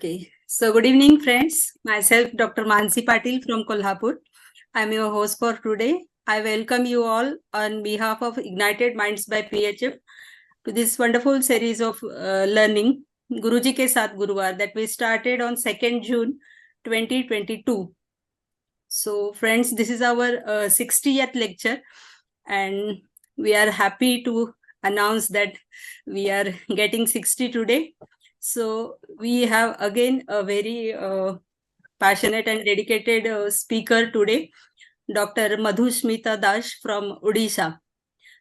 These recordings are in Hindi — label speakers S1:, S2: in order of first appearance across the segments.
S1: Okay, so good evening, friends. Myself, Dr. Mansi Patil from Kolhapur. I'm your host for today. I welcome you all on behalf of Ignited Minds by PHF to this wonderful series of learning, Guruji Ke Saath Guruvar, that we started on 2nd June 2022. So, friends, this is our 60th lecture, and we are happy to announce that we are getting 60 today. So we have again a very passionate and dedicated speaker today, Dr. Madhusmita Das from Odisha.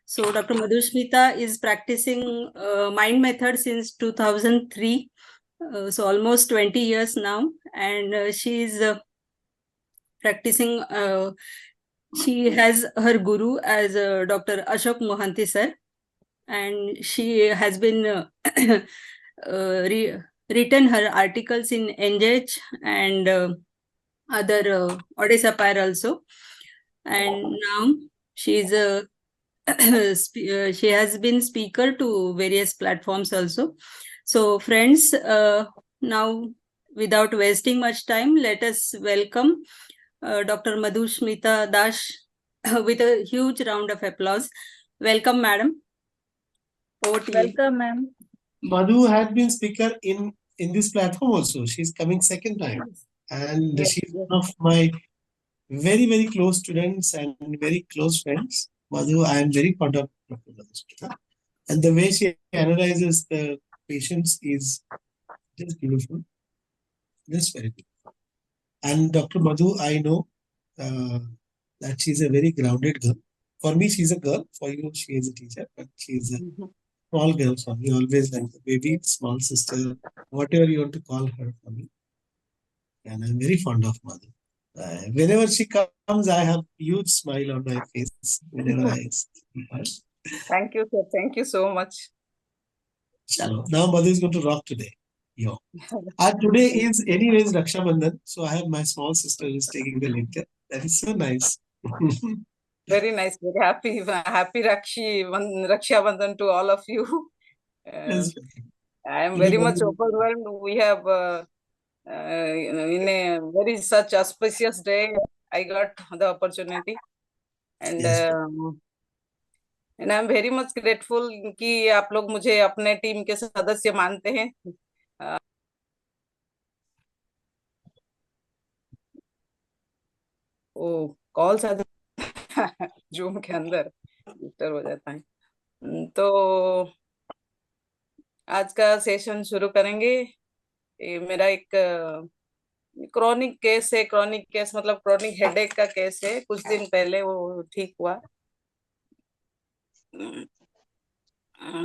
S1: So Dr. Madhusmita is practicing mind method since 2003, so almost 20 years now, and she is practicing. She has her guru as Dr. Ashok Mohanty sir, and she has been written her articles in NJH and other Odisha Pyre also. And now she is she has been speaker to various platforms also. So friends, now without wasting much time, let us welcome Dr. Madhusmita Das with a huge round of applause. Welcome, madam. Over to you.
S2: Welcome, ma'am.
S3: Madhu had been speaker in this platform also. She's coming second time, and
S2: Yes,
S3: she's
S2: yes.
S3: one of my very close students and very close friends. Madhu, I am very fond of Dr. Madhu, and the way she analyzes the patients is just beautiful, just very beautiful. And Dr. Madhu, I know that she's a very grounded girl. For me, she's a girl. For you, she is a teacher, but she's a small girl for me, always like the baby, small sister, whatever you want to call her for me. And I'm very fond of Madhu. Whenever she comes, I have huge smile on my face whenever I see her.
S2: Thank you, sir. Thank you so much.
S3: Chalo. Now Madhu is going to rock today. Yo. Today is anyways Raksha Bandhan, so I have my small sister who is taking the lecture. That is so nice.
S2: Very nice. Very happy Raksha Bandhan to all of you.
S3: Yes.
S2: I am
S3: Today
S2: very much
S3: Madhu-
S2: overwhelmed. We have in a very such auspicious day, I got the opportunity, and
S3: Yes.
S2: and I am very much grateful कि आप लोग मुझे अपने टीम के सदस्य मानते हैं. ओ कॉल जूम के अंदर डिस्टर्ब हो जाता है. तो आज का सेशन शुरू करेंगे. ये मेरा एक क्रॉनिक केस है. क्रॉनिक केस मतलब क्रॉनिक हेडेक का केस है. कुछ दिन पहले वो ठीक हुआ.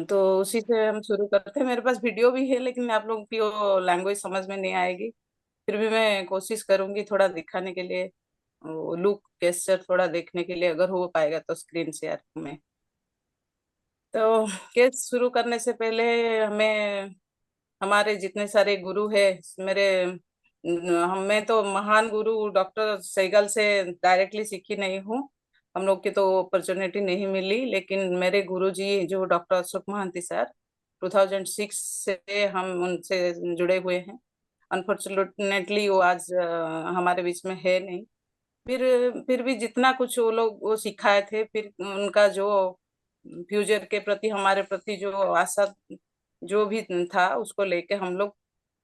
S2: तो उसी से हम शुरू करते हैं. मेरे पास वीडियो भी है, लेकिन आप लोगों की वो लैंग्वेज समझ में नहीं आएगी. फिर भी मैं कोशिश करूंगी थोड़ा दिखाने के लिए, लुक गेस्चर थोड़ा देखने के लिए, अगर हो पाएगा तो स्क्रीन शेयर में. तो केस शुरू करने से पहले हमें हमारे जितने सारे गुरु है मेरे, मैं तो महान गुरु डॉक्टर सहगल से डायरेक्टली सीखी नहीं हूँ. हम लोग की तो अपॉर्चुनिटी नहीं मिली, लेकिन मेरे गुरुजी जो डॉक्टर अशोक महांती सर 2006 से हम उनसे जुड़े हुए हैं. अनफॉर्चुनेटली वो आज हमारे बीच में है नहीं. फिर भी जितना कुछ वो लोग वो सिखाए थे, फिर उनका जो फ्यूचर के प्रति हमारे प्रति जो आशा जो भी था, उसको लेके हम लोग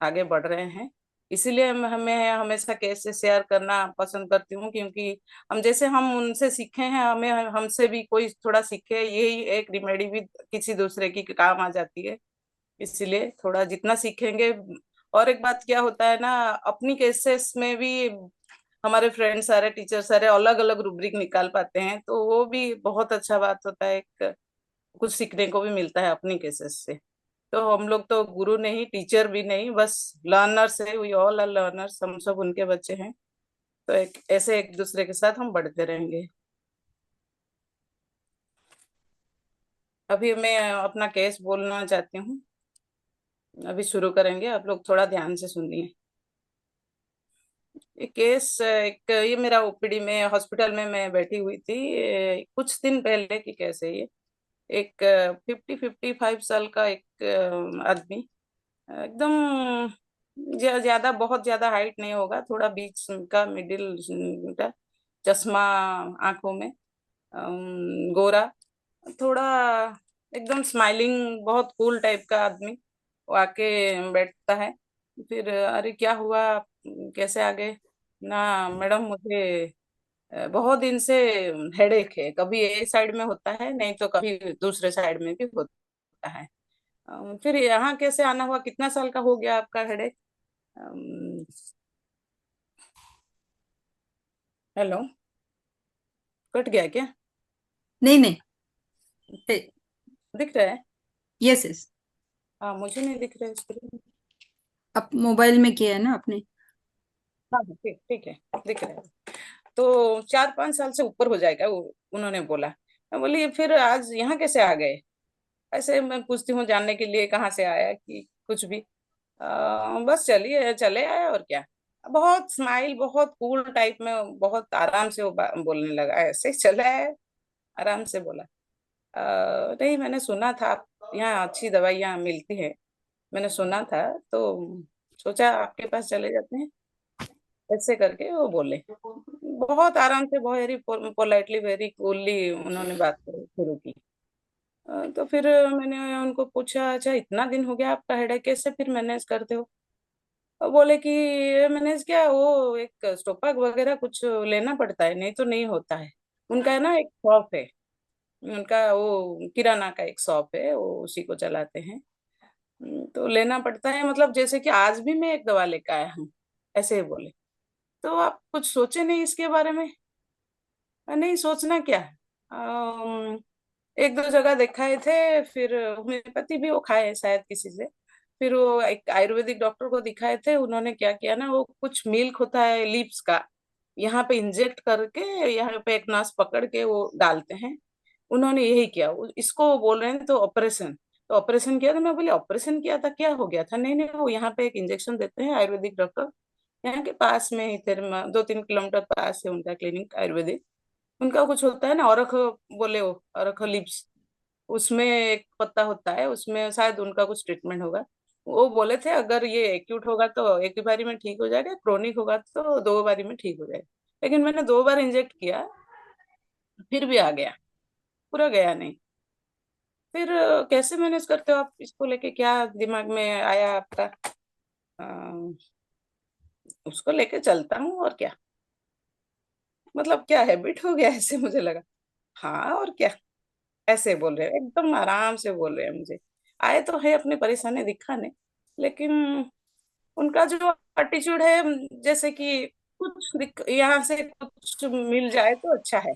S2: आगे बढ़ रहे हैं. इसीलिए हमें हमेशा कैसे शेयर करना पसंद करती हूँ, क्योंकि हम जैसे हम उनसे सीखे हैं, हमें हमसे भी कोई थोड़ा सीखे. यही एक रिमेडी भी किसी दूसरे की काम आ जाती है. इसलिए थोड़ा जितना सीखेंगे. और एक बात क्या होता है ना, अपनी केसेस में भी हमारे फ्रेंड सारे टीचर सारे अलग अलग रूब्रिक निकाल पाते हैं, तो वो भी बहुत अच्छा बात होता है. एक कुछ सीखने को भी मिलता है अपनी केसेस से. तो हम लोग तो गुरु नहीं, टीचर भी नहीं, बस लर्नर्स है. We all are learners. हम सब उनके बच्चे हैं. तो ऐसे एक दूसरे के साथ हम बढ़ते रहेंगे. अभी मैं अपना केस बोलना चाहती हूँ. अभी शुरू करेंगे. आप लोग थोड़ा ध्यान से सुनिए. ये केस ये मेरा ओपीडी में हॉस्पिटल में मैं बैठी हुई थी. कुछ दिन पहले की केस है ये. एक 55 साल का एक आदमी, एकदम ज्यादा बहुत ज्यादा हाइट नहीं होगा, थोड़ा बीच का मिडिल का, चश्मा आंखों में, गोरा, थोड़ा एकदम स्माइलिंग, बहुत कूल टाइप का आदमी। वो आके बैठता है। फिर अरे क्या हुआ, कैसे आ गए? ना मैडम, मुझे बहुत दिन से हेडेक है, कभी एक साइड में होता है, नहीं तो कभी दूसरे साइड में भी होता है। फिर यहाँ कैसे आना हुआ, कितना साल का हो गया आपका हेडेक? हेलो, कट गया क्या?
S1: नहीं नहीं,
S2: दिख रहा है?
S1: यस यस,
S2: हाँ, मुझे नहीं दिख रहा है स्क्रीन।
S1: आप मोबाइल में किया है ना आपने?
S2: हाँ हाँ, ठीक ठीक है, दिख रहा है। तो 4-5 साल से ऊपर हो जाएगा वो, उन्होंने बोला। मैं बोली फिर आज यहाँ कैसे आ गए? ऐसे मैं पूछती हूँ जानने के लिए कहाँ से आया कि कुछ भी। बस चलिए चले आए, और क्या। बहुत स्माइल, बहुत कूल टाइप में, बहुत आराम से वो बोलने लगा, ऐसे ही चला है, आराम से बोला। नहीं, मैंने सुना था आप यहाँ अच्छी दवाइयाँ मिलती है, मैंने सुना था, तो सोचा आपके पास चले जाते हैं। ऐसे करके वो बोले, बहुत आराम से, बहुत वेरी पोलाइटली, वेरी कूलली उन्होंने बात शुरू की। तो फिर मैंने उनको पूछा, अच्छा इतना दिन हो गया आपका हेडेक, कैसे फिर मैनेज करते हो? बोले कि मैनेज क्या, वो एक स्टोपा वगैरह कुछ लेना पड़ता है, नहीं तो नहीं होता है। उनका है ना एक शॉप है, उनका वो किराना का एक शॉप है, वो उसी को चलाते हैं। तो लेना पड़ता है, मतलब जैसे कि आज भी मैं एक दवा लेकर आया हूँ, ऐसे ही बोले। तो आप कुछ सोचे नहीं इसके बारे में? नहीं, सोचना क्या है। एक दो जगह दिखाए थे, फिर होम्योपैथी भी वो खाए शायद किसी से। फिर वो एक आयुर्वेदिक डॉक्टर को दिखाए थे, उन्होंने क्या किया ना, वो कुछ मिल्क होता है लीव्स का, यहाँ पे इंजेक्ट करके, यहाँ पे एक नस पकड़ के वो डालते हैं। उन्होंने यही किया, इसको वो बोल रहे हैं तो ऑपरेशन। तो ऑपरेशन किया, तो मैं बोली ऑपरेशन किया था, क्या हो गया था? नहीं नहीं, वो यहाँ पे एक इंजेक्शन देते हैं आयुर्वेदिक डॉक्टर, यहाँ के पास में ही, फिर 2-3 किलोमीटर पास है उनका क्लिनिक आयुर्वेदिक। उनका कुछ होता है ना, औरख बोले, वो औरख लिप्स, उसमें एक पत्ता होता है, उसमें शायद उनका कुछ ट्रीटमेंट होगा। वो बोले थे अगर ये एक्यूट होगा तो एक ही बारी में ठीक हो जाएगा, क्रोनिक होगा तो 2 बारी में ठीक हो जाएगा। लेकिन मैंने 2 बार इंजेक्ट किया, फिर भी आ गया, पूरा गया नहीं। फिर कैसे मैनेज करते हो आप इसको लेके, क्या दिमाग में आया आपका? अ, उसको लेके चलता हूँ, और क्या, मतलब क्या हैबिट हो गया ऐसे, मुझे लगा। हाँ, और क्या, ऐसे बोल रहे हैं, एकदम आराम से बोल रहे हैं मुझे। आए तो है अपनी परेशानी दिखाने, लेकिन उनका जो एटीट्यूड है, जैसे कि कुछ यहाँ से कुछ मिल जाए तो अच्छा है,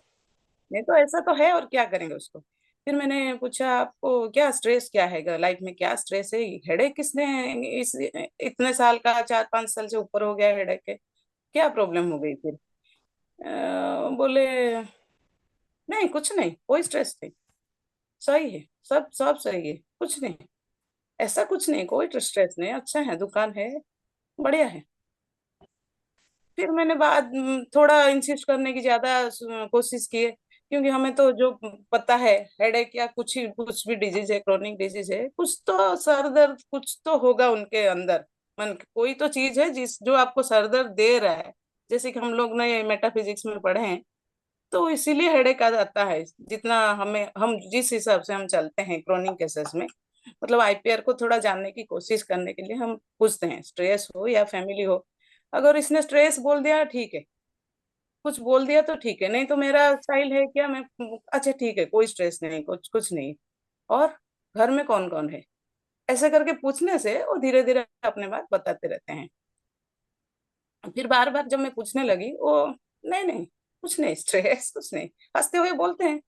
S2: नहीं तो ऐसा तो है, और क्या करेंगे उसको। फिर मैंने पूछा, आपको क्या स्ट्रेस, क्या है लाइफ में, क्या स्ट्रेस है? हेडेक किसने, इस इतने साल का, 4-5 साल से ऊपर हो गया हेडेक है, क्या प्रॉब्लम हो गई फिर? बोले नहीं, कुछ नहीं, कोई स्ट्रेस नहीं, सही है, सब सब सही है, कुछ नहीं, ऐसा कुछ नहीं, कोई स्ट्रेस नहीं, अच्छा है, दुकान है, बढ़िया है। फिर मैंने बाद थोड़ा इंसिस्ट करने की ज्यादा कोशिश की है, क्योंकि हमें तो जो पता है, हेडेक या कुछ भी डिजीज है, क्रोनिक डिजीज है, कुछ तो सर दर्द कुछ तो होगा उनके अंदर, मन कोई तो चीज है जिस जो आपको सर दर्द दे रहा है। जैसे कि हम लोग ने मेटाफिजिक्स में पढ़े हैं, तो इसीलिए हेडेक आ जाता है। जितना हमें, हम जिस हिसाब से हम चलते हैं क्रोनिक केसेस में, मतलब आईपीआर को थोड़ा जानने की कोशिश करने के लिए हम पूछते हैं, स्ट्रेस हो या फैमिली हो। अगर इसने स्ट्रेस बोल दिया ठीक है, कुछ बोल दिया तो ठीक है, नहीं तो मेरा स्टाइल है क्या, मैं अच्छा ठीक है, कोई स्ट्रेस नहीं, कुछ कुछ नहीं, और घर में कौन कौन है, ऐसे करके पूछने से वो धीरे धीरे अपने बात बताते रहते हैं। फिर बार बार जब मैं पूछने लगी, वो नहीं नहीं, कुछ नहीं, स्ट्रेस कुछ नहीं, हंसते हुए बोलते हैं।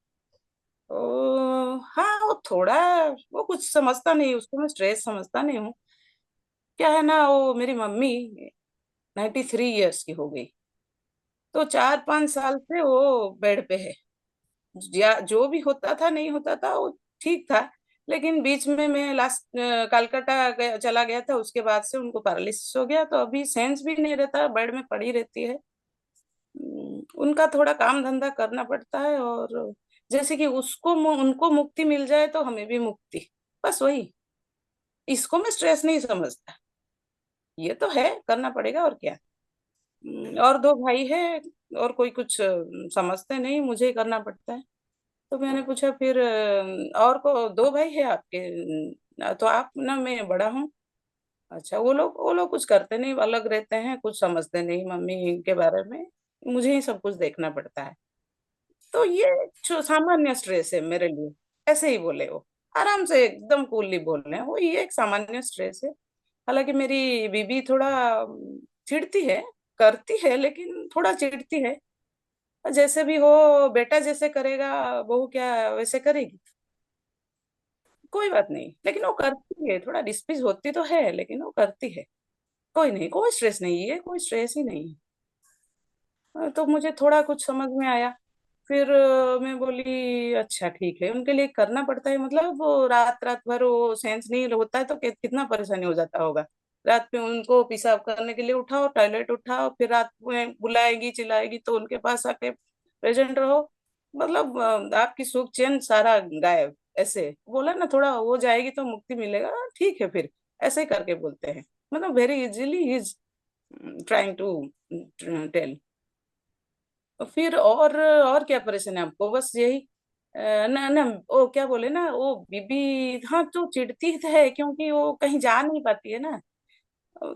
S2: हाँ, वो थोड़ा, वो कुछ समझता नहीं, उसको मैं स्ट्रेस समझता नहीं हूँ। क्या है ना, वो मेरी मम्मी 93 ईयर्स की हो गई, तो 4-5 साल से वो बेड पे है। या जो भी होता था, नहीं होता था, वो ठीक था। लेकिन बीच में मैं लास्ट कलकत्ता चला गया था, उसके बाद से उनको पैरालिसिस हो गया, तो अभी सेंस भी नहीं रहता, बेड में पड़ी रहती है। उनका थोड़ा काम धंधा करना पड़ता है, और जैसे कि उसको उनको मुक्ति मिल जाए तो हमें भी मुक्ति, बस वही। इसको मैं स्ट्रेस नहीं समझता, ये तो है, करना पड़ेगा और क्या। और दो भाई है, और कोई कुछ समझते नहीं, मुझे ही करना पड़ता है। तो मैंने पूछा फिर और को दो भाई है आपके? तो आप ना, मैं बड़ा हूँ। अच्छा, वो लोग कुछ करते नहीं, अलग रहते हैं, कुछ समझते नहीं मम्मी के बारे में, मुझे ही सब कुछ देखना पड़ता है। तो ये जो सामान्य स्ट्रेस है मेरे लिए, ऐसे ही बोले वो, आराम से एकदम कूलली बोल रहे हैं, वो ये एक सामान्य स्ट्रेस है। हालांकि मेरी बीबी थोड़ा चिढ़ती है, करती है लेकिन थोड़ा चिढ़ती है। जैसे भी हो, बेटा जैसे करेगा बहू क्या वैसे करेगी, कोई बात नहीं, लेकिन वो करती है, थोड़ा डिस्पिस होती तो है लेकिन वो करती है। कोई नहीं, कोई स्ट्रेस नहीं है, कोई स्ट्रेस ही नहीं है। तो मुझे थोड़ा कुछ समझ में आया। फिर मैं बोली अच्छा ठीक है, उनके लिए करना पड़ता है, मतलब वो रात रात भर वो सेंस नहीं होता है तो कितना परेशानी हो जाता होगा। रात में उनको पेशाब करने के लिए उठाओ, टॉयलेट उठाओ, फिर रात में बुलाएगी चिल्लाएगी तो उनके पास आके प्रेजेंट रहो। मतलब आपकी सुख चैन सारा गायब। ऐसे बोला ना, थोड़ा हो जाएगी तो मुक्ति मिलेगा, ठीक है फिर, ऐसे ही करके बोलते हैं। मतलब very easily he is trying to tell. फिर और क्या परेशानी है आपको, बस यही ना ना, वो क्या बोले ना, वो बीबी हाँ तो चिढ़ती है क्योंकि वो कहीं जा नहीं पाती है ना।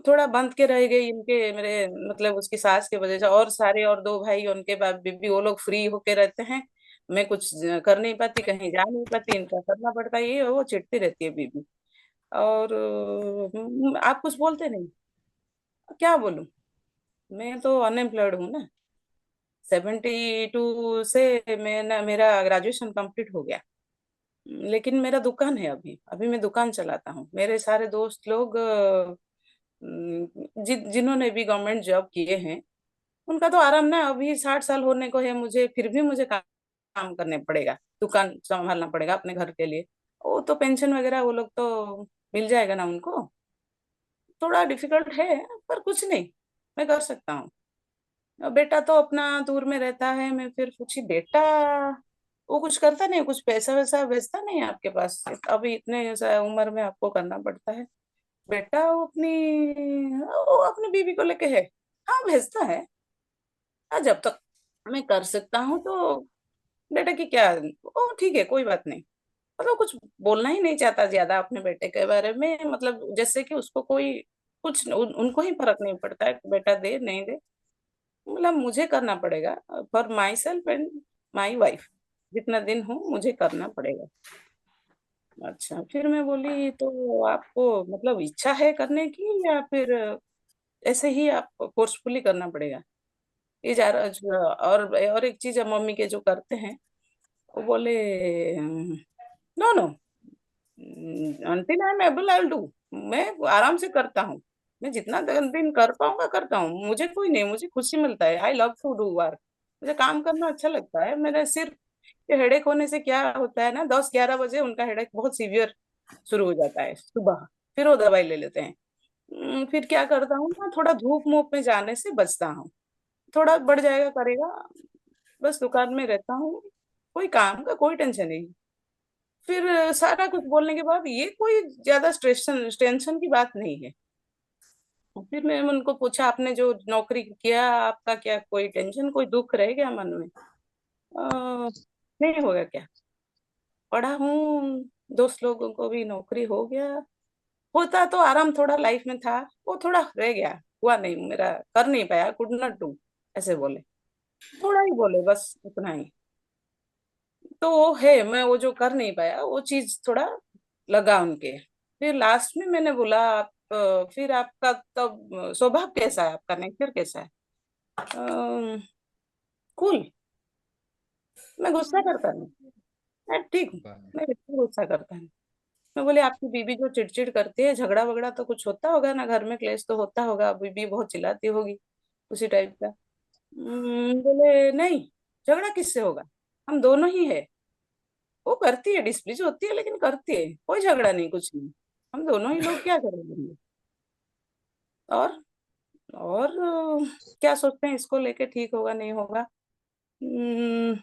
S2: थोड़ा बंध के रह गई इनके, मेरे मतलब उसकी सास की वजह से, और सारे और दो भाई उनके बाद बीबी, वो लोग फ्री होके रहते हैं। मैं कुछ कर नहीं पाती, कहीं जा नहीं पाती, इनका करना पड़ता है, ये वो चिढ़ती रहती है बीबी। और आप कुछ बोलते नहीं, क्या बोलूं, मैं तो अनएम्प्लॉयड हूँ ना। 72 से मैं ना, मेरा ग्रेजुएशन कंप्लीट हो गया, लेकिन मेरा दुकान है, अभी अभी मैं दुकान चलाता हूँ। मेरे सारे दोस्त लोग जिन्होंने भी गवर्नमेंट जॉब किए हैं, उनका तो आराम ना, अभी 60 साल होने को है मुझे, फिर भी मुझे काम करने पड़ेगा, दुकान संभालना पड़ेगा अपने घर के लिए। वो तो पेंशन वगैरह वो लोग तो मिल जाएगा ना उनको। थोड़ा डिफिकल्ट है पर कुछ नहीं, मैं कर सकता हूँ। बेटा तो अपना दूर में रहता है, मैं फिर पूछी बेटा, वो कुछ करता नहीं, कुछ पैसा वैसा भेजता नहीं है आपके पास? अभी इतने ऐसा उम्र में आपको करना पड़ता है। बेटा वो अपनी बीवी को लेके है, हाँ भेजता है। जब तक मैं कर सकता हूँ तो बेटा की क्या, ओ ठीक है कोई बात नहीं। मतलब कुछ बोलना ही नहीं चाहता ज्यादा अपने बेटे के बारे में, मतलब जैसे कि उसको कोई कुछ उनको ही फर्क नहीं पड़ता है कि बेटा दे नहीं दे। मतलब मुझे करना पड़ेगा, for my self and my wife, जितना दिन हूँ मुझे करना पड़ेगा। अच्छा, फिर मैं बोली तो आपको मतलब इच्छा है करने की, या फिर ऐसे ही आप फोर्सफुली करना पड़ेगा? ये जा रहा। और एक चीज है, मम्मी के जो करते हैं, वो बोले no no, until I am able I will do. मैं आराम से करता हूँ, मैं जितना दिन कर पाऊंगा करता हूँ, मुझे कोई नहीं, मुझे खुशी मिलता है, I love to do work. मुझे काम करना अच्छा लगता है। मेरा सिर्फ ये हेडेक होने से क्या होता है ना, 10-11 बजे उनका हेडेक बहुत सीवियर शुरू हो जाता है सुबह, फिर वो दवाई ले लेते हैं। फिर क्या करता हूँ ना, थोड़ा धूप मूप में जाने से बचता हूँ। थोड़ा बढ़ जाएगा करेगा, बस दुकान में रहता हूँ, कोई काम का कोई टेंशन नहीं। फिर सारा कुछ बोलने के बाद ये कोई ज्यादा स्ट्रेस टेंशन की बात नहीं है। फिर मैंने उनको पूछा आपने जो नौकरी किया, आपका क्या कोई टेंशन कोई दुख रह गया मन में? नहीं होगा क्या, पढ़ा हूँ, दोस्त लोगों को भी नौकरी हो गया, होता तो आराम थोड़ा लाइफ में था, वो थोड़ा रह गया, हुआ नहीं मेरा, कर नहीं पाया, कुड नॉट डू, ऐसे बोले। थोड़ा ही बोले, बस उतना ही। तो वो है, मैं वो जो कर नहीं पाया वो चीज थोड़ा लगा उनके। फिर लास्ट में मैंने बोला आप फिर आपका तब स्वभाव कैसा है, आपका नेचर कैसा है? कूल, मैं गुस्सा करता नहीं, मैं ठीक हूँ, मैं बिल्कुल गुस्सा करता नहीं। मैं बोले आपकी बीबी जो चिड़चिड़ करती है, झगड़ा वगड़ा तो कुछ होता होगा ना घर में, क्लेश तो होता होगा, बीबी बहुत चिल्लाती होगी, उसी टाइप का। बोले नहीं, झगड़ा किससे होगा, हम दोनों ही है। वो करती है, डिस्प्लीज होती है लेकिन करती है, कोई झगड़ा नहीं कुछ नहीं, हम दोनों ही लोग क्या करेंगे। और और क्या सोचते हैं इसको लेके, ठीक होगा नहीं होगा? हम्म,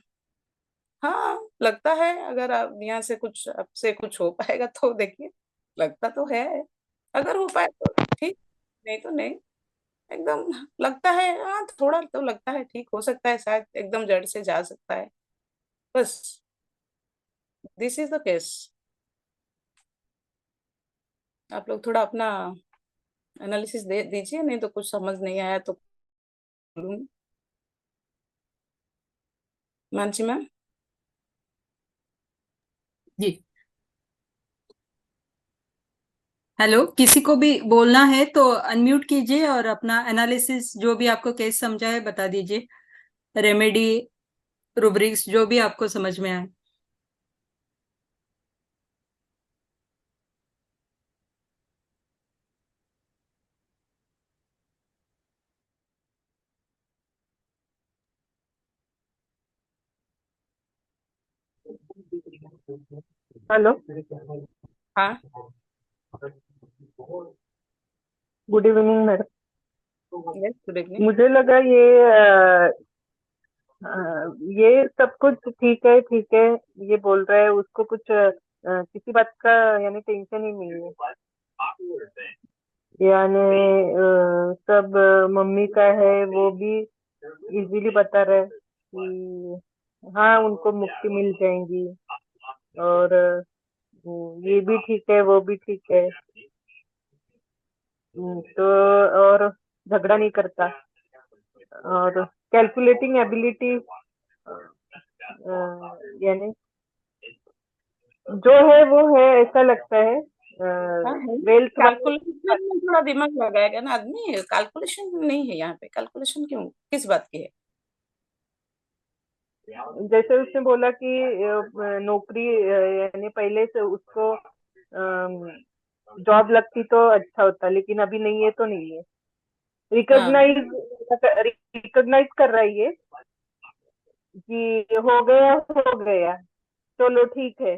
S2: हाँ लगता है, अगर आप यहाँ से कुछ आपसे कुछ हो पाएगा तो देखिए, लगता तो है, अगर हो पाए तो ठीक। नहीं तो नहीं। एकदम लगता है, हाँ थोड़ा तो लगता है ठीक हो सकता है, शायद एकदम जड़ से जा सकता है, बस। This is the case. आप लोग थोड़ा अपना एनालिसिस दे दीजिए, नहीं तो कुछ समझ नहीं आया तो बोलूंगी। मानसी मैम।
S1: जी। हेलो, किसी को भी बोलना है तो अनम्यूट कीजिए और अपना एनालिसिस जो भी आपको केस समझा है बता दीजिए, रेमेडी, रूब्रिक्स जो भी आपको समझ में आए।
S4: हेलो,
S2: हाँ।
S4: Good evening madam.
S2: Yes, good evening.
S4: मुझे लगा ये सब कुछ ठीक है, ठीक है, ये बोल रहा है, उसको कुछ किसी बात का यानी टेंशन ही नहीं है। यानी सब मम्मी का है, वो भी इजीली बता रहा है कि हाँ उनको मुक्ति मिल जाएंगी, और ये भी ठीक है, वो भी ठीक है। तो और झगड़ा नहीं करता, और कैलकुलेटिंग एबिलिटी यानी जो है वो है, ऐसा लगता है।
S2: हाँ है,
S4: वेल्थ वाले
S2: कैलकुलेशन में थोड़ा दिमाग लगाएगा ना आदमी। कैलकुलेशन नहीं है यहाँ पे, कैलकुलेशन क्यों, किस बात की है?
S4: जैसे उसने बोला कि नौकरी यानी पहले से उसको जॉब लगती तो अच्छा होता, लेकिन अभी नहीं है तो नहीं है।
S2: हाँ,
S4: रिकॉग्नाइज रिकॉग्नाइज कर रहा है ये कि हो गया, चलो ठीक है।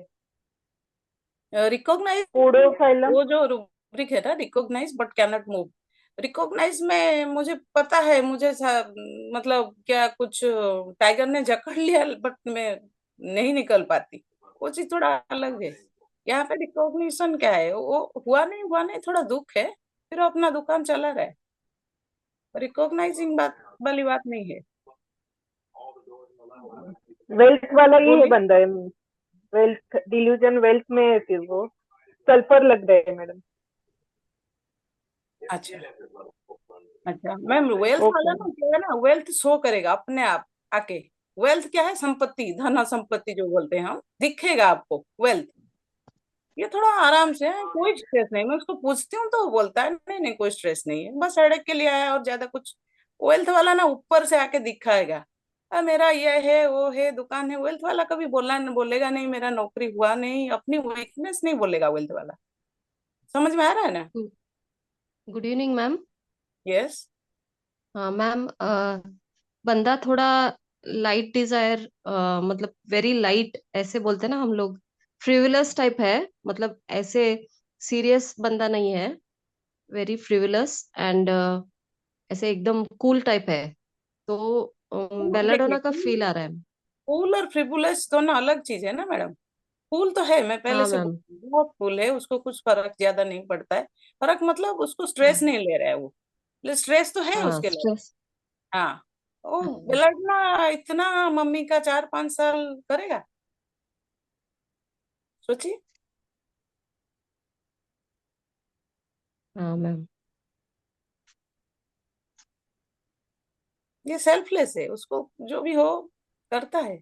S2: रिकॉग्नाइज।
S4: कूड़ो फाइलम।
S2: वो जो रूब्रिक है ना, recognize but can not move. Recognize में मुझे पता है, मुझे मतलब क्या कुछ टाइगर ने जकड़ लिया, बट मैं नहीं निकल पाती। वो चीज थोड़ा अलग है। यहाँ पे रिकॉग्निशन क्या है, वो हुआ नहीं थोड़ा दुख है, फिर वो अपना दुकान चला रहा है। रिकॉग्नाइजिंग बात वाली बात नहीं है।
S4: वेल्थ वाला ही है
S2: बोलिए।
S4: बंदा है। वेल्थ डिल्यूजन, वेल्थ में है, फिर वो सल्फर लग रहा है मैडम।
S2: अच्छा। अच्छा मैम, वेल्थ वाला
S4: ओके।
S2: ना क्या है ना, वेल्थ शो करेगा अपने आप आके। वेल्थ क्या है? संपत्ति, धन संपत्ति जो बोलते हैं हम, दिखेगा आपको वेल्थ। ये थोड़ा आराम से है, कोई स्ट्रेस नहीं। मैं उसको पूछती हूँ तो वो बोलता है नहीं नहीं कोई स्ट्रेस नहीं है, बस हेडेक के लिए आया और ज्यादा कुछ। वेल्थ वाला ना ऊपर से आके दिखाएगा, मेरा ये है वो है दुकान है। वेल्थ वाला कभी बोलेगा नहीं मेरा नौकरी हुआ नहीं, अपनी वीकनेस नहीं बोलेगा वेल्थ वाला। समझ में आ रहा है ना?
S5: Good evening ma'am.
S2: यस।
S5: हाँ मैम, बंदा थोड़ा लाइट डिजायर, मतलब वेरी लाइट ऐसे बोलते हैं ना हम लोग, फ्रिवलस टाइप है। मतलब ऐसे सीरियस बंदा नहीं है, वेरी फ्रिवलस एंड ऐसे एकदम कूल टाइप है। तो
S2: देखिए,
S5: बेलाडोना का फील आ रहा है।
S2: कूल और फ्रिबुलस दोनों अलग चीज है ना मैडम। कूल तो है, मैं पहले
S5: हाँ
S2: से
S5: मैम।
S2: बहुत कूल है, उसको कुछ फर्क ज्यादा नहीं पड़ता है। फर्क मतलब उसको स्ट्रेस नहीं ले रहा है वो। स्ट्रेस तो है
S5: हाँ
S2: उसके लिए।
S5: स्ट्रेस।
S2: हाँ। वो लड़ना इतना मम्मी का 4-5 साल करेगा, सोचिए।
S5: हाँ मैम।
S2: ये सेल्फलेस है, उसको जो भी हो करता है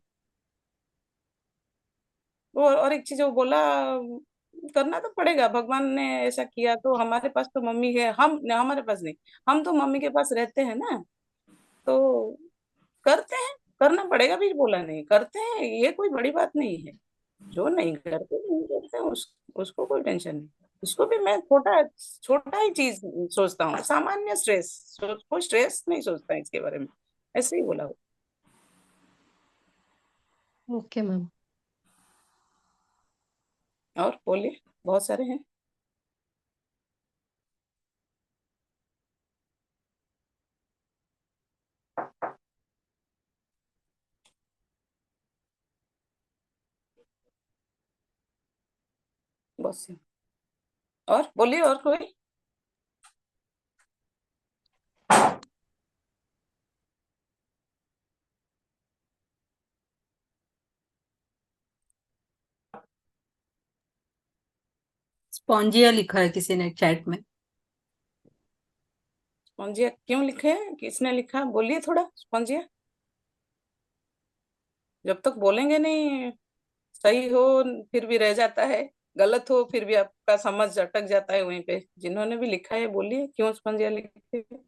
S2: वो। और एक चीज वो बोला, करना तो पड़ेगा, भगवान ने ऐसा किया तो। हमारे पास तो मम्मी है, हम हमारे पास नहीं, हम तो मम्मी के पास रहते हैं ना, तो करते हैं। करना पड़ेगा भी, बोला नहीं करते हैं, ये कोई बड़ी बात नहीं है। जो नहीं करते नहीं करते उसको कोई टेंशन नहीं। उसको भी मैं छोटा छोटा ही चीज सोचता हूँ, सामान्य स्ट्रेस। कोई स्ट्रेस नहीं सोचता इसके बारे में। ऐसे ही बोला वो।
S5: Okay ma'am.
S2: और बोलिए, बहुत सारे हैं। बहुत से। और बोलिए, और कोई?
S1: स्पॉन्जिया लिखा है किसी ने चैट में।
S2: स्पॉन्जिया क्यों लिखे हैं, किसने लिखा, बोलिए थोड़ा। स्पॉन्जिया जब तक बोलेंगे नहीं, सही हो फिर भी रह जाता है, गलत हो फिर भी आपका समझ अटक जाता है वहीं पे। जिन्होंने भी लिखा है बोलिए क्यों स्पॉन्जिया लिखे हैं?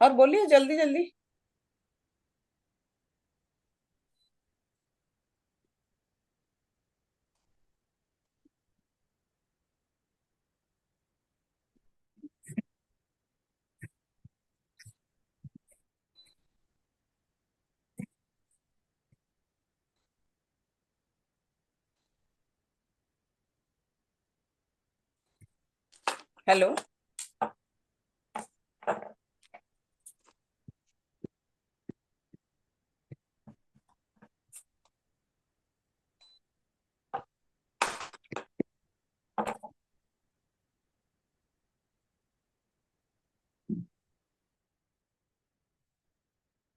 S2: और बोलिए जल्दी जल्दी। हेलो।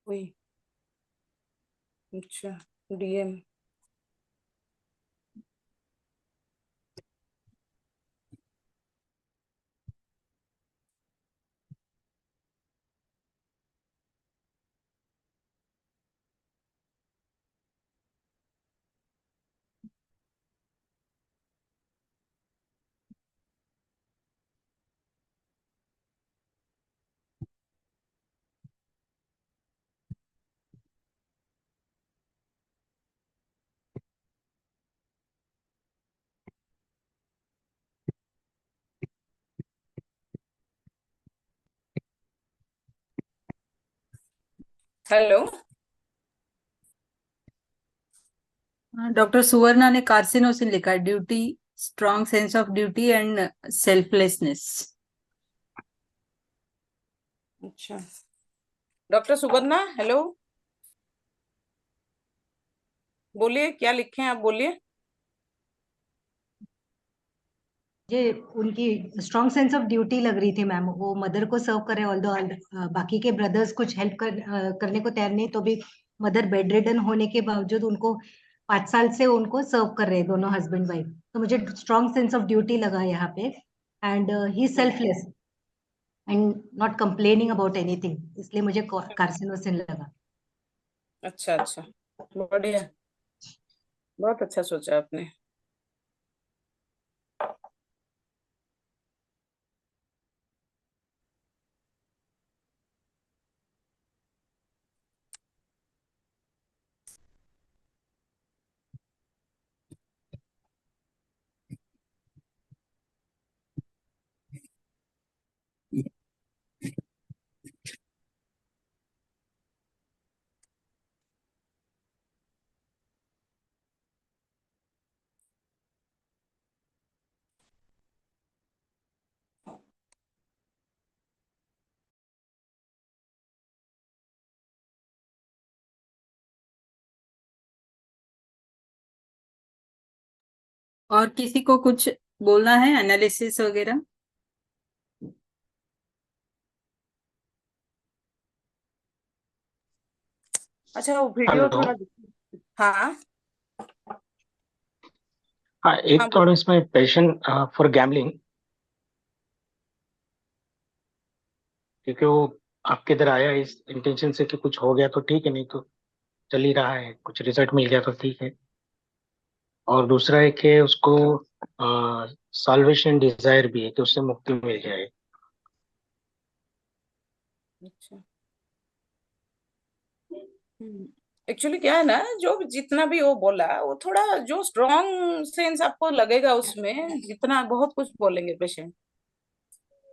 S2: वही। अच्छा। डीएम। हेलो।
S1: डॉक्टर सुवर्णा ने कार्सिनोसिन लिखा है, duty, strong sense of duty and selflessness.
S2: अच्छा। डॉक्टर सुवर्णा, हेलो, बोलिए क्या लिखे हैं आप, बोलिए।
S6: ये उनकी स्ट्रॉन्ग सेंस ऑफ ड्यूटी लग रही थी मैम, वो मदर को सर्व करे, ऑल्दो बाकी के ब्रदर्स कुछ हेल्प करने को तैयार नहीं, तो भी मदर बेड रिडन होने के बावजूद उनको 5 साल से उनको सर्व कर रहे हैं दोनों हस्बैंड वाइफ। तो मुझे स्ट्रॉन्ग सेंस ऑफ ड्यूटी लगा यहाँ पे, and he selfless and not complaining about anything, इसलिए मुझे कार्सिनोसिन लगा।
S2: अच्छा अच्छा, बढ़िया, बहुत अच्छा सोचा आपने।
S1: और किसी को कुछ बोलना है, एनालिसिस वगैरह?
S2: अच्छा, वो वीडियो
S7: हेलो।
S2: थोड़ा हाँ
S7: हाँ,
S2: हाँ
S7: एक तो इसमें पेशेंट फॉर गैम्बलिंग, क्योंकि वो आपके इधर आया इस इंटेंशन से कि कुछ हो गया तो ठीक है, नहीं तो चल ही रहा है, कुछ रिजल्ट मिल गया तो ठीक है। और दूसरा एक है उसको सॉल्वेशन डिजायर भी है कि उससे मुक्ति मिल जाए।
S2: अच्छा। एक्चुअली क्या है ना, जो जितना भी वो बोला वो थोड़ा जो स्ट्रॉन्ग सेंस आपको लगेगा उसमें, जितना बहुत कुछ बोलेंगे पेशेंट,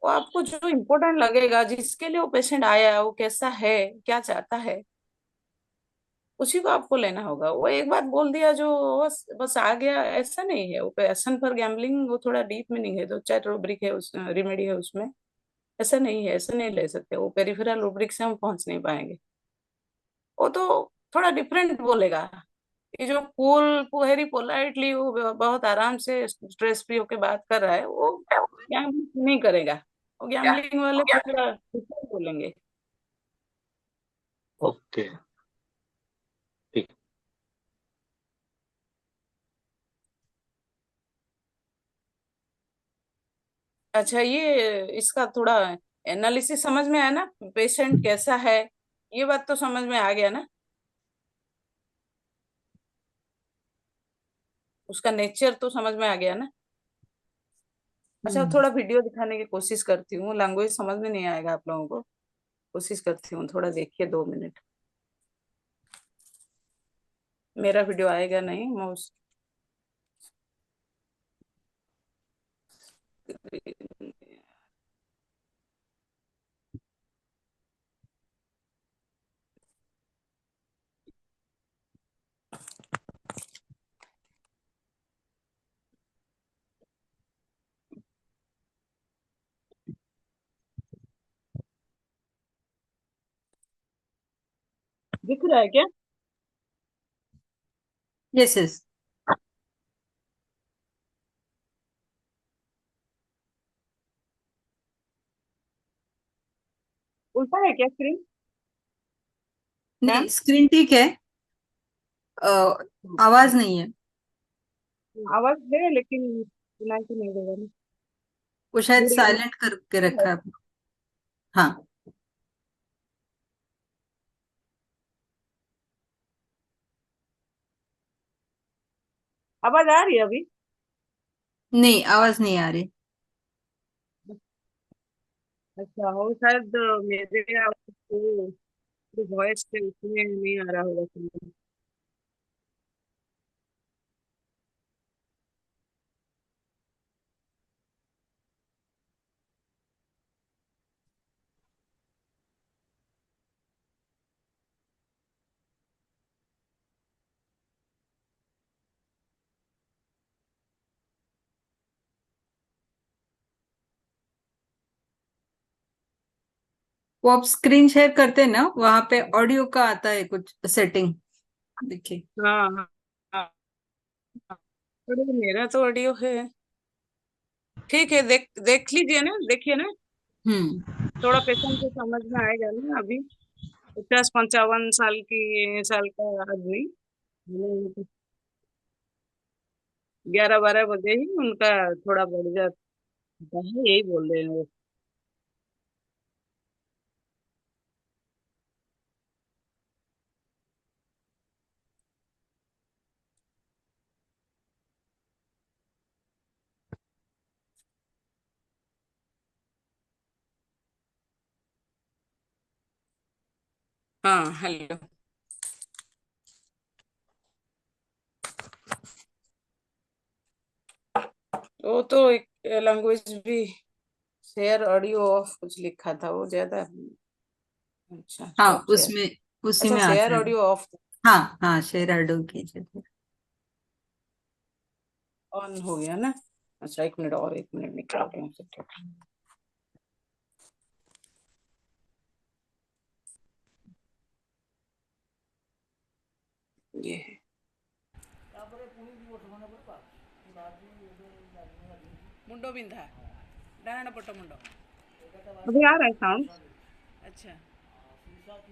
S2: वो आपको जो इम्पोर्टेंट लगेगा, जिसके लिए वो पेशेंट आया, वो कैसा है, क्या चाहता है, उसी को आपको लेना होगा। वो एक बात बोल दिया जो बस बस आ गया, ऐसा नहीं है। वो पैशन फॉर गैम्बलिंग वो थोड़ा डीप मीनिंग है, दो चार रूब्रिक है, उस रेमेडी है उसमें। ऐसा नहीं है, ऐसा नहीं ले सकते, वो पेरिफेरल रूब्रिक से हम पहुंच नहीं पाएंगे। वो तो थोड़ा डिफरेंट बोलेगा। ये जो वेरी पोलाइटली वो बहुत आराम से स्ट्रेस फ्री होके बात कर रहा है, वो गैम्बलिंग नहीं करेगा। वो गैम्बलिंग वाले थोड़ा different बोलेंगे।
S7: ओके, ठीक।
S2: अच्छा, ये इसका थोड़ा एनालिसिस समझ में आया ना, पेशेंट कैसा है, ये बात तो समझ में आ गया ना, उसका नेचर तो समझ में आ गया ना। अच्छा, थोड़ा वीडियो दिखाने की कोशिश करती हूँ, लैंग्वेज समझ में नहीं आएगा आप लोगों को, कोशिश करती हूँ, थोड़ा देखिए 2 मिनट। मेरा वीडियो आएगा नहीं, मैं उस दिख रहा है क्या?
S1: Yes, yes.
S2: उल्टा है क्या स्क्रीन?
S1: नहीं, स्क्रीन ठीक है, आवाज नहीं है।
S2: आवाज है लेकिन सुनाई तो नहीं देगा ना।
S1: वो शायद
S2: बुरी-
S1: साइलेंट करके रखा है आपने। हाँ,
S2: आवाज आ रही है अभी?
S1: नहीं, आवाज नहीं आ रही।
S2: अच्छा, हो शायद मेरे वॉइस से उसमें नहीं आ रहा होगा समझ।
S1: वो आप स्क्रीन शेयर करते हैं ना, वहां पे ऑडियो का आता है कुछ सेटिंग, देखिए।
S2: हाँ हाँ हाँ। अरे, मेरा तो ऑडियो है। ठीक है, देख देख लीजिए ना, देखिए ना, थोड़ा पेशेंट को समझ में आएगा ना अभी। 50-55 साल का आदमी, 11-12 बजे ही उनका थोड़ा बढ़ जाता है, यही बोल रहे हैं वो। हाँ, हेलो। वो तो एक लैंग्वेज भी, शेयर ऑडियो ऑफ कुछ लिखा था, वो ज्यादा। अच्छा,
S1: हाँ,
S2: स्टॉप शेयर।
S1: उसमें उसी
S2: अच्छा,
S1: में
S2: शेयर
S1: आता है।
S2: ऑडियो ऑफ
S1: हाँ हाँ, शेयर ऑडियो कीजिए।
S2: ऑन हो गया ना। अच्छा, 1 मिनट और, 1 मिनट निकाल रही हूँ सब। ये है मुंडो बिंधा, डाना पट्टो मुंडो। अभी आ रहा है साउंड? अच्छा,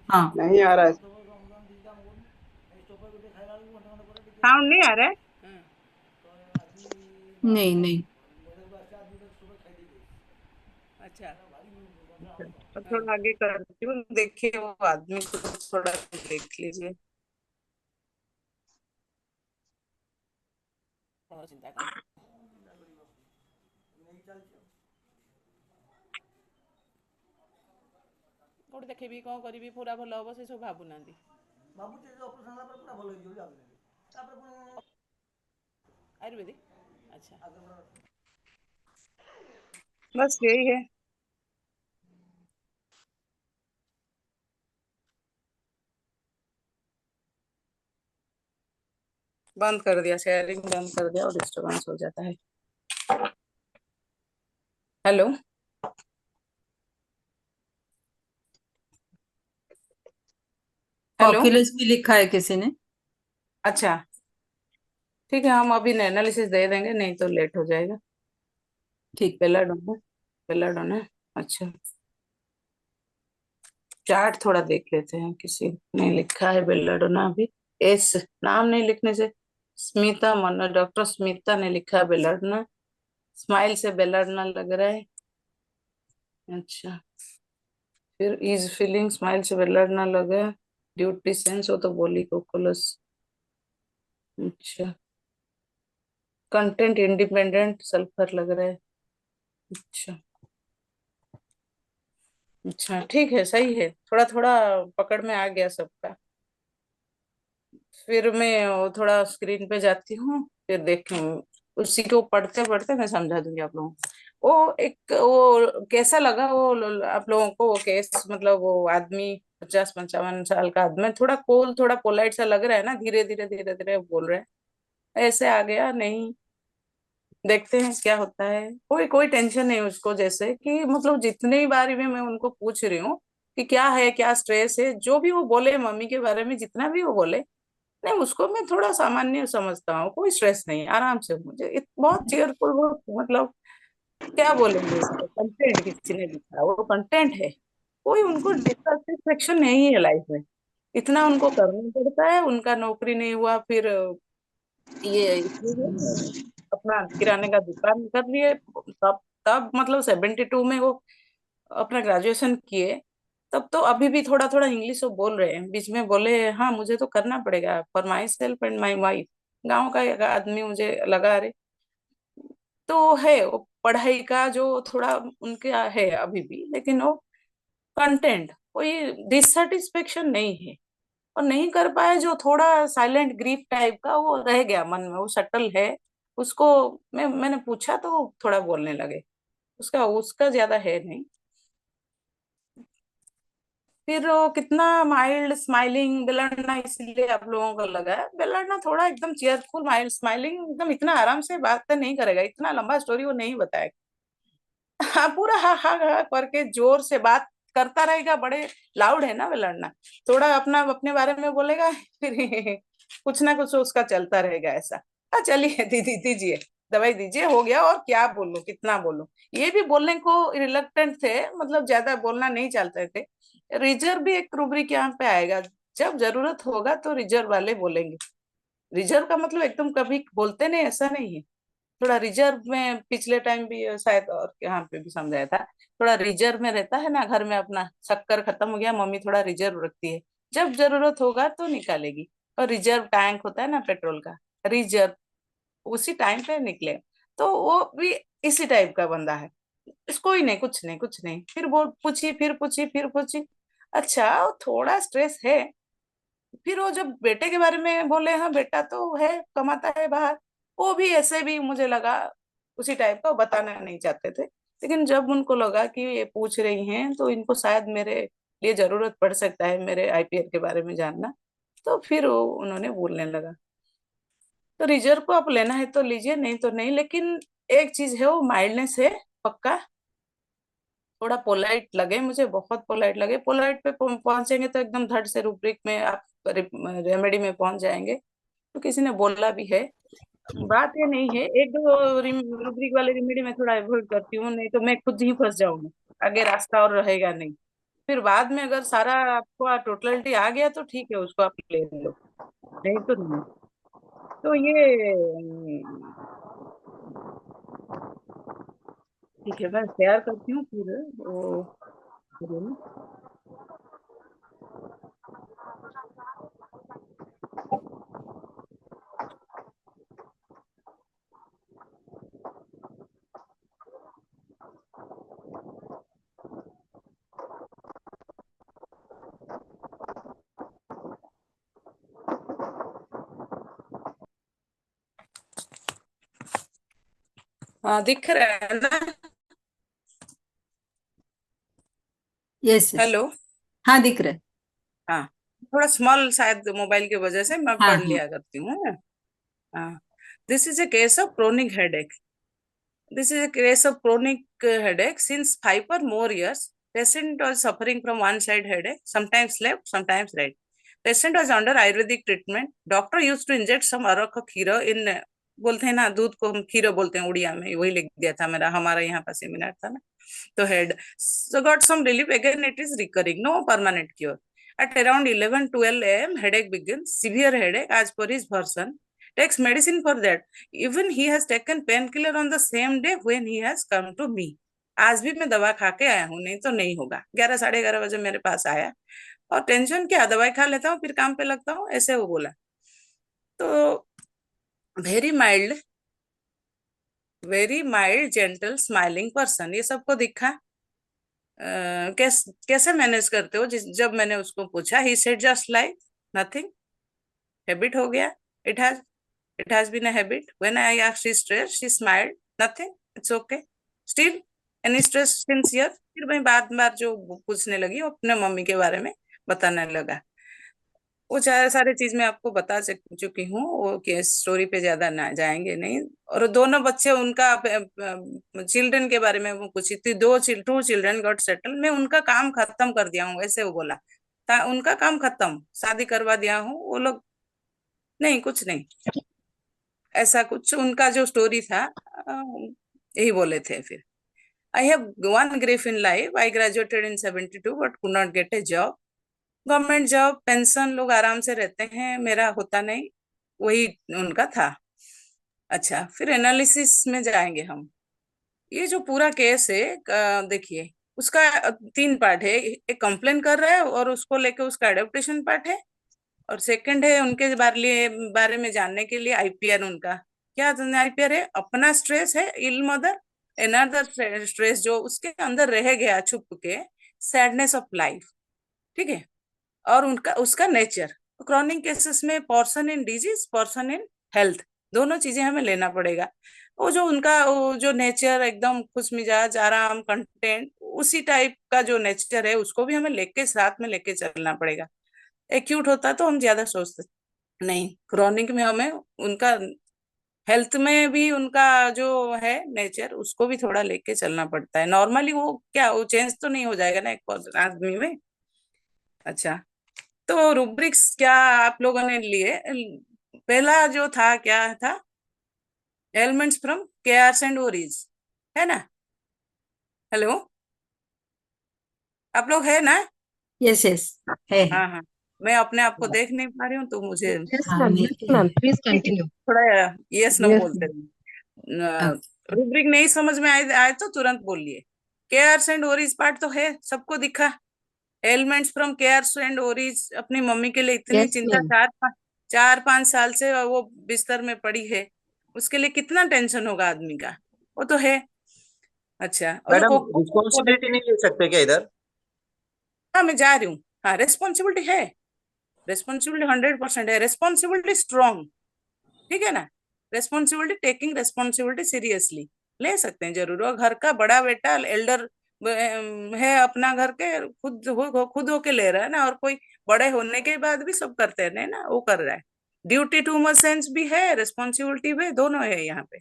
S1: हाँ,
S8: नहीं आ रहा है।
S2: साउंड नहीं आ रहा है? हाँ।
S1: नहीं नहीं।
S2: अच्छा, अब थोड़ा आगे करती हूँ, देखिए वो आदमी को थोड़ा देख लीजिए। बहुत चिंता कर କୋଉଠି ଦେଖେଇବି, କଣ କରିବି, ପୁରା ଭଲ ହବ ସେ ସବୁ ଭାବୁନାହାନ୍ତି। आयुर्वेदिक, अच्छा, बस यही है। बंद कर दिया, शेयरिंग बंद कर दिया और डिस्टरबेंस हो जाता है। हेलो। हेलो।
S1: ऑक्यूलस भी लिखा है किसी ने।
S2: अच्छा, ठीक है, हम अभी एनालिसिस दे देंगे, नहीं तो लेट हो जाएगा।
S1: ठीक।
S2: Belladonna, belladonna. अच्छा, चार्ट थोड़ा देख लेते हैं, किसी ने लिखा है बेलाडोना अभी। एस नाम नहीं लिखने से। स्मिता मन, डॉक्टर स्मिता ने लिखा है बेलाडोना। स्माइल से बेलाडोना लग रहा है। अच्छा, फिर इज फीलिंग, स्माइल से बेलाडोना लगा। ड्यूटी सेंस, वो तो बोली कोकुलस। अच्छा, कंटेंट इंडिपेंडेंट सल्फर लग रहा है। अच्छा, अच्छा, ठीक है, सही है, थोड़ा थोड़ा पकड़ में आ गया सबका। फिर मैं वो थोड़ा स्क्रीन पे जाती हूँ, फिर देखें, उसी को पढ़ते पढ़ते मैं समझा दूंगी आप लोगों को। वो कैसा लगा वो आप लोगों को, वो केस, मतलब वो आदमी 50-55 साल का आदमी, थोड़ा कूल, थोड़ा पोलाइट सा लग रहा है ना, धीरे धीरे धीरे धीरे बोल रहे हैं। ऐसे आ गया नहीं, देखते हैं क्या होता है। कोई कोई टेंशन नहीं उसको, जैसे कि मतलब जितनी बारी भी मैं उनको पूछ रही हूँ कि क्या है, क्या स्ट्रेस है, जो भी वो बोले मम्मी के बारे में, जितना भी वो बोले, नहीं उसको मैं थोड़ा सामान्य समझता हूँ, कोई स्ट्रेस नहीं, आराम से। मुझे बहुत चेयरफुल, बहुत मतलब क्या बोलेंगे उसको, कंटेंट किसी ने लिखा, वो कंटेंट है। कोई उनको डिससेटिस्फेक्शन नहीं है लाइफ में, इतना उनको करना पड़ता है, उनका नौकरी नहीं हुआ, फिर ये इसलिए अपना किराने का दुकान कर लिए। तब तब मतलब 72 में वो अपना ग्रेजुएशन किए। तब तो अभी भी थोड़ा थोड़ा इंग्लिश वो बोल रहे हैं, बीच में बोले हाँ मुझे तो करना पड़ेगा for my self and my wife. गाँव का एक आदमी मुझे लगा, अरे तो है वो पढ़ाई का जो थोड़ा उनके है अभी भी, लेकिन वो कंटेंट, कोई डिससेटिस्फेक्शन नहीं है। और नहीं कर पाए जो थोड़ा साइलेंट ग्रीफ टाइप का, वो रह गया मन में, वो शटल है उसको। मैंने पूछा तो थोड़ा बोलने लगे, उसका उसका ज्यादा है नहीं। फिर वो कितना माइल्ड स्माइलिंग बेलड़ना, इसलिए आप लोगों को लगा है बेलड़ना थोड़ा एकदम चेयरफुल माइल्ड स्माइलिंग, एकदम इतना आराम से बात नहीं करेगा, इतना लंबा स्टोरी वो नहीं बताएगा। हाँ, पूरा हा हा हा करके जोर से बात करता रहेगा, बड़े लाउड है ना बेलड़ना, थोड़ा अपना अपने बारे में बोलेगा, फिर कुछ ना कुछ उसका चलता रहेगा ऐसा। हाँ चलिए दीदी दीजिए, दवाई दीजिए, हो गया, और क्या बोलूं, कितना बोलूं। ये भी बोलने को रिलक्टेंट थे, मतलब ज्यादा बोलना नहीं चाहते थे। रिजर्व भी एक रूब्रिक यहाँ पे आएगा, जब जरूरत होगा तो रिजर्व वाले बोलेंगे। रिजर्व का मतलब एकदम कभी बोलते नहीं, ऐसा नहीं है। थोड़ा रिजर्व में पिछले टाइम भी शायद और यहाँ पे भी समझाया था, थोड़ा रिजर्व में रहता है ना, घर में अपना शक्कर खत्म हो गया, मम्मी थोड़ा रिजर्व रखती है, जब जरूरत होगा तो निकालेगी। और रिजर्व टैंक होता है ना पेट्रोल का, रिजर्व उसी टाइम पे निकले। तो वो भी इसी टाइप का बंदा है। इसको ही नहीं, कुछ नहीं, कुछ नहीं, फिर वो पूछी, फिर पूछी, फिर पूछी। अच्छा, वो थोड़ा स्ट्रेस है। फिर वो जब बेटे के बारे में बोले, हाँ बेटा तो है, कमाता है बाहर, वो भी ऐसे भी मुझे लगा उसी टाइप का, वो बताना नहीं चाहते थे। लेकिन जब उनको लगा कि ये पूछ रही हैं तो इनको शायद मेरे लिए जरूरत पड़ सकता है, मेरे आईपीएल के बारे में जानना, तो फिर वो उन्होंने बोलने लगा। तो रिजर्व को आप लेना है तो लीजिए, नहीं तो नहीं, लेकिन एक चीज है, वो माइल्डनेस है पक्का। थोड़ा पोलाइट लगे मुझे, बहुत पोलाइट लगे। पोलाइट पे पहुंचेंगे तो एकदम धड़ से रूब्रिक में आप रेमेडी में पहुंच जाएंगे, तो किसी ने बोला भी है। बात ये नहीं है, एक दो रूब्रिक वाले रेमेडी में थोड़ा अवॉइड करती हूँ, नहीं तो मैं खुद ही फंस जाऊंगी, आगे रास्ता और रहेगा नहीं। फिर बाद में अगर सारा आपको टोटलिटी आ गया तो ठीक है, उसको आप ले लो, नहीं तो नहीं। तो ये ठीक है, मैं शेयर करती हूँ फिर वो करिए ना। हाँ, दिख रहा है ना।
S1: Yes yes.
S2: हेलो।
S1: हाँ दिख रहा है।
S2: हाँ, थोड़ा स्मॉल शायद मोबाइल की वजह से मैं
S1: हाँ
S2: पढ़
S1: हाँ।
S2: लिया करती हूँ। हाँ, this is a case of chronic headache. This is a case of chronic headache since 5 or more years. Patient was suffering from one side headache, sometimes left, sometimes right. Patient was under ayurvedic treatment, doctor used to inject some अरक खीरो इन, बोलते हैं ना दूध को हम खीरो बोलते हैं उड़िया में, वही लिख दिया था मेरा, हमारा यहाँ का सेमिनार था ना। तो head, so got some relief, again it is recurring, no permanent cure. At around 11-12 a.m. headache begins, severe headache as per his version, takes medicine for that. Even he has taken painkiller on the same day when he has come to me. आज भी मैं दवा खा के आया हूँ, नहीं तो नहीं होगा। 11 साढ़े 11 बजे मेरे पास आया और टेंशन क्या, दवाई खा लेता हूँ फिर काम पे लगता हूँ, ऐसे वो बोला। तो very mild gentle smiling person, ये सबको दिखा। कैसे मैनेज करते हो? जब मैंने उसको पूछा, he said just like nothing, habit हो गया। It has been a habit. When I asked she stress, she smiled, nothing, it's okay, still any stress sincere. फिर मैं बार जो पूछने लगी, वो अपने मम्मी के बारे में बताने लगा। वो सारे चीज मैं आपको बता चुकी हूँ, वो केस स्टोरी पे ज्यादा ना जाएंगे नहीं। और दोनों बच्चे, उनका चिल्ड्रन के बारे में वो पूछी थी, 2 चिल्ड्रन गॉट सेटल, मैं उनका काम खत्म कर दिया हूँ, ऐसे वो बोला। उनका काम खत्म, शादी करवा दिया हूँ, वो लोग नहीं, कुछ नहीं, ऐसा कुछ उनका जो स्टोरी था, यही बोले थे। फिर I have one grief in life, I graduated in 72 but could not gate A job. Government job, pension, लोग आराम से रहते हैं, मेरा होता नहीं, वही उनका था। अच्छा, फिर एनालिसिस में जाएंगे हम। ये जो पूरा केस है, देखिए उसका 3 पार्ट है। एक कंप्लेन कर रहा है और उसको लेके उसका एडेप्टेशन पार्ट है, और सेकंड है उनके बारे में जानने के लिए आईपीआर। उनका क्या आईपीआर है? अपना स्ट्रेस है, इल मदर, एनदर स्ट्रेस जो उसके अंदर रह गया छुप के, सैडनेस ऑफ लाइफ, ठीक है। और उनका उसका नेचर, क्रॉनिक केसेस में person in disease, person in health, दोनों चीजें हमें लेना पड़ेगा। वो जो उनका वो जो नेचर एकदम खुश मिजाज, आराम, कंटेंट, उसी टाइप का जो नेचर है, उसको भी हमें लेके साथ में लेके चलना पड़ेगा। एक्यूट होता तो हम ज्यादा सोचते नहीं, क्रॉनिक में हमें उनका हेल्थ में भी उनका जो है नेचर, उसको भी थोड़ा लेके चलना पड़ता है। नॉर्मली वो क्या, वो चेंज तो नहीं हो जाएगा ना एक आदमी में। अच्छा, तो रूब्रिक्स क्या आप लोगों ने लिए? पहला जो था, क्या था? एलिमेंट्स फ्रॉम केआरस एंड ओरीज, है ना? हेलो, आप लोग है ना?
S1: यस यस, है।
S2: हाँ हाँ, मैं अपने आप को देख नहीं पा रही हूँ, तो मुझे
S5: यस
S1: हाँ,
S5: मैम,
S1: मैं
S5: यस मैम, प्लीज
S2: ठीक है,
S5: कंटिन्यू।
S2: थोड़ा यस नो
S5: यस
S2: बोलते
S5: मैम।
S2: रहिए।
S1: ओके।
S2: रूब्रिक नहीं समझ में आए तो तुरंत बोलिए। केआरस एंड ओरीज पार्ट तो है, सबको दिखा। एलिमेंट्स फ्रॉम केआरस एंड ओरीज, अपनी मम्मी के लिए इतनी
S5: यस
S2: चिंता,
S5: मैम।
S2: 4-5 साल से वो बिस्तर में पड़ी है, उसके लिए कितना टेंशन होगा आदमी का, वो तो है। अच्छा, और जो
S8: मैडम रिस्पॉन्सिबिलिटी नहीं ले सकते क्या इधर?
S2: हाँ, मैं जा रही हूँ। हाँ, रेस्पॉन्सिबिलिटी है, रेस्पॉन्सिबिलिटी 100% है, रेस्पॉन्सिबिलिटी स्ट्रॉन्ग, ठीक है ना? रेस्पॉन्सिबिलिटी, टेकिंग रेस्पॉन्सिबिलिटी सीरियसली ले सकते हैं जरूर। और घर का बड़ा बेटा, एल्डर है अपना घर के, खुद होके ले रहा है ना, और कोई बड़े होने के बाद भी सब करते हैं ना, वो कर रहा है। ड्यूटी टू मच सेंस भी है, रेस्पॉन्सिबिलिटी भी, दोनों है यहाँ पे।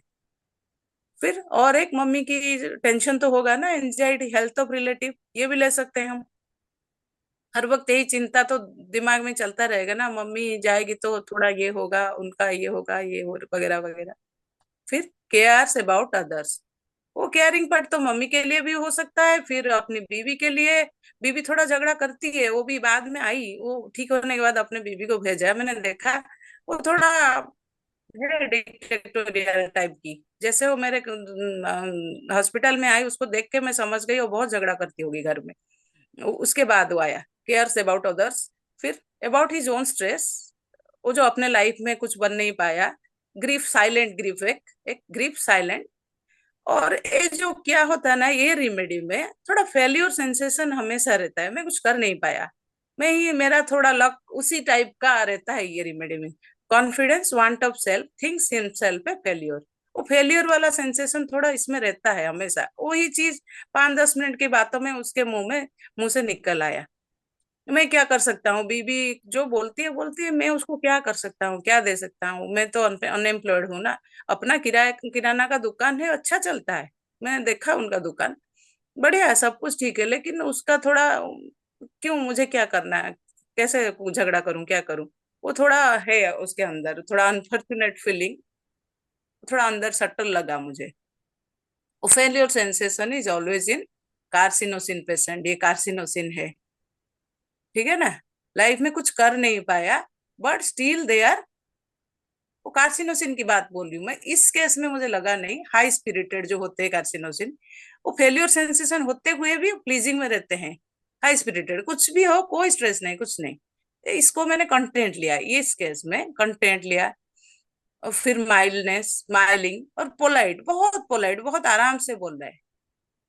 S2: फिर और एक मम्मी की टेंशन तो होगा ना, एंजाइटी, हेल्थ ऑफ रिलेटिव, ये भी ले सकते हैं हम। हर वक्त यही चिंता तो दिमाग में चलता रहेगा ना, मम्मी जाएगी तो थोड़ा ये होगा, उनका ये होगा, ये वगैरह वगैरह। फिर केयर्स अबाउट अदर्स, वो केयरिंग पार्ट तो मम्मी के लिए भी हो सकता है, फिर अपनी बीवी के लिए। बीवी थोड़ा झगड़ा करती है, वो भी बाद में आई, वो ठीक होने के बाद अपने बीवी को भेजा, मैंने देखा। वो थोड़ा है डिक्टेटोरियल टाइप की, जैसे वो मेरे हॉस्पिटल में आई, उसको देख के मैं समझ गई वो बहुत झगड़ा करती होगी घर में। उसके बाद वो आया केयर्स अबाउट अदर्स। फिर अबाउट हिज ओन स्ट्रेस, वो जो अपने लाइफ में कुछ बन नहीं पाया। ग्रीफ, साइलेंट ग्रीफ, एक ग्रीफ साइलेंट। और ये जो क्या होता है ना, ये रेमेडी में थोड़ा फेल्यूर सेंसेशन हमेशा रहता है, मैं कुछ कर नहीं पाया, मैं ही, मेरा थोड़ा लक उसी टाइप का रहता है ये रेमेडी में। Confidence, want of self, thinks himself A failure, वो फेल्यूर वाला सेंसेशन थोड़ा इसमें रहता है हमेशा, वही चीज 5-10 मिनट की बातों में उसके मुंह से निकल आया। मैं क्या कर सकता हूँ? बीबी जो बोलती है, मैं उसको क्या कर सकता हूँ, क्या दे सकता हूँ? मैं तो अनएम्प्लॉयड हूँ ना। अपना किराना का दुकान है, अच्छा चलता है, मैंने देखा उनका दुकान, बढ़िया है, सब कुछ ठीक है, लेकिन उसका थोड़ा, क्यों, मुझे क्या करना है? कैसे झगड़ा करूं, क्या करूं, वो थोड़ा है उसके अंदर, थोड़ा अनफॉर्चुनेट फीलिंग, थोड़ा अंदर सटल लगा मुझे। Failure sensation is always in carcinosin patient, ये कार्सिनोसिन है, ठीक है ना। लाइफ में कुछ कर नहीं पाया बट स्टिल दे आर, वो कार्सिनोसिन की बात बोल रही हूँ मैं। इस केस में मुझे लगा नहीं, हाई स्पिरिटेड जो होते हैं कार्सिनोसिन, वो फेलियर सेंसेशन होते हुए भी प्लीजिंग में रहते हैं। हाई स्पिरिटेड कुछ भी हो, कोई स्ट्रेस नहीं, कुछ नहीं। इसको मैंने कंटेंट लिया, इस केस में कंटेंट लिया। और फिर माइल्डनेस, स्माइलिंग और पोलाइट, बहुत आराम से बोल रहा है,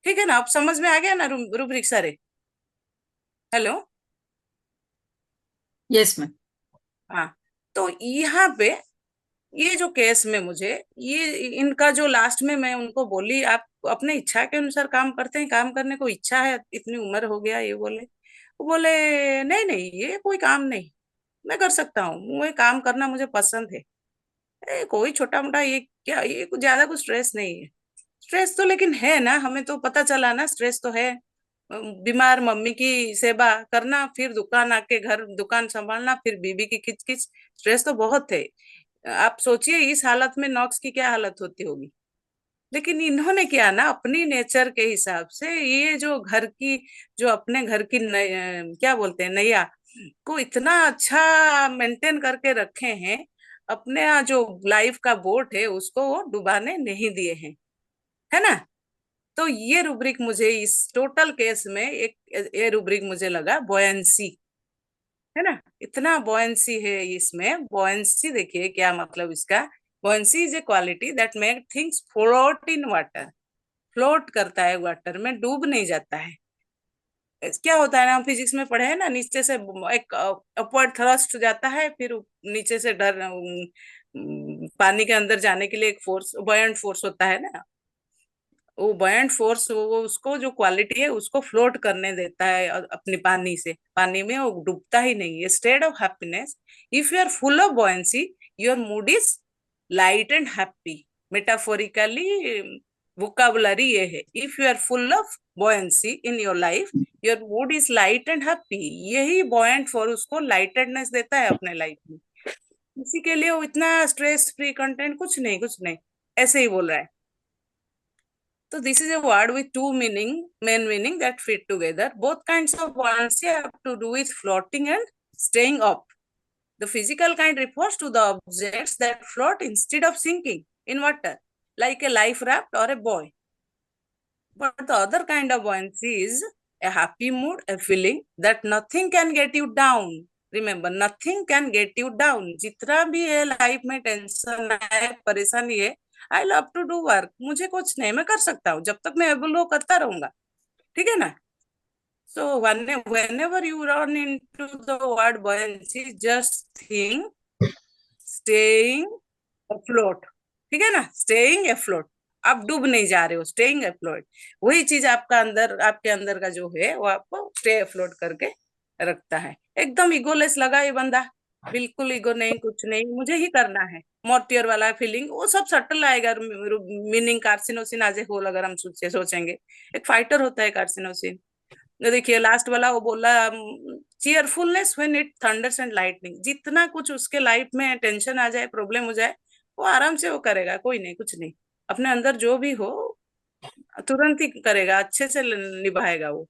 S2: ठीक है ना। अब समझ में आ गया ना रूब्रिक सारे? हेलो।
S1: Yes, ma'am.
S2: हाँ, तो यहाँ पे ये जो केस में मुझे, ये इनका जो लास्ट में मैं उनको बोली, आप अपने इच्छा के अनुसार काम करते हैं, काम करने को इच्छा है, इतनी उम्र हो गया, ये बोले। वो बोले नहीं नहीं, ये कोई काम नहीं, मैं कर सकता हूँ, मुझे काम करना मुझे पसंद है। कोई छोटा मोटा ये क्या, ये कुछ ज्यादा कुछ स्ट्रेस नहीं है। स्ट्रेस तो लेकिन है ना, हमें तो पता चला ना स्ट्रेस तो है। बीमार मम्मी की सेवा करना, फिर दुकान आके घर दुकान संभालना, फिर बीबी की किचकिच, स्ट्रेस तो बहुत है। आप सोचिए इस हालत में नॉक्स की क्या हालत होती होगी। लेकिन इन्होंने क्या ना, अपनी नेचर के हिसाब से ये जो घर की, जो अपने घर की क्या बोलते हैं, नैया को इतना अच्छा मेंटेन करके रखे हैं, अपने जो लाइफ का बोट है उसको वो डुबाने नहीं दिए हैं, है ना। तो ये रूब्रिक मुझे इस टोटल केस में एक, ये रूब्रिक मुझे लगा बॉयंसी, है ना। इतना बॉयंसी है इसमें। बॉयंसी देखिए क्या मतलब इसका। Buoyancy is a quality that make things float in water, float करता है वाटर में, डूब नहीं जाता है। क्या होता है ना, हम फिजिक्स में पढ़े हैं ना, नीचे से एक अपवर्ड थ्रस्ट जाता है, फिर नीचे से पानी के अंदर जाने के लिए एक फोर्स, बॉयंट फोर्स होता है ना। वो बॉयंट फोर्स, वो उसको जो क्वालिटी है उसको फ्लोट करने देता है अपनी पानी से, पानी में वो डूबता ही नहीं है। State of happiness, if you are full of buoyancy, your mood is light and happy. Metaphorically vocabulary ये है, if you are full of buoyancy in your life, your mood is light and happy. यही बॉयंट फोर्स उसको लाइटेडनेस देता है अपने लाइफ में। इसी के लिए वो इतना स्ट्रेस फ्री कंटेंट, कुछ नहीं कुछ नहीं, ऐसे ही बोल रहा है। So this is a word with two main meaning that fit together. Both kinds of buoyancy have to do with floating and staying up. The physical kind refers to the objects that float instead of sinking in water, like a life raft or a buoy. But the other kind of buoyancy is a happy mood, a feeling that nothing can get you down. Remember, nothing can get you down. जितना भी है लाइफ में टेंशन है, परेशानी है, I love to do work, मुझे कुछ नहीं, मैं कर सकता हूँ, जब तक मैं एबल हो करता रहूंगा, ठीक है ना। So whenever you run into the word buoyancy, just think staying afloat, ठीक है ना, staying afloat। आप डूब नहीं जा रहे हो, staying afloat। वही चीज आपका अंदर, आपके अंदर का जो है वो आपको stay afloat करके रखता है। एकदम ईगोलेस लगा ये बंदा, बिल्कुल ईगो नहीं, कुछ नहीं, मुझे ही करना है। मोर्टियर वाला फीलिंग वो सब सटल आएगा। मीनिंग कार्सिनोसिन आज ए होल अगर हम सोचेंगे, एक फाइटर होता है कार्सिनोसिन। देखिए लास्ट वाला वो बोला cheerfulness when it thunder's and lightning. जितना कुछ उसके लाइफ में टेंशन आ जाए, प्रॉब्लम हो जाए, वो आराम से वो करेगा, कोई नहीं कुछ नहीं, अपने अंदर जो भी हो तुरंत ही करेगा, अच्छे से निभाएगा वो।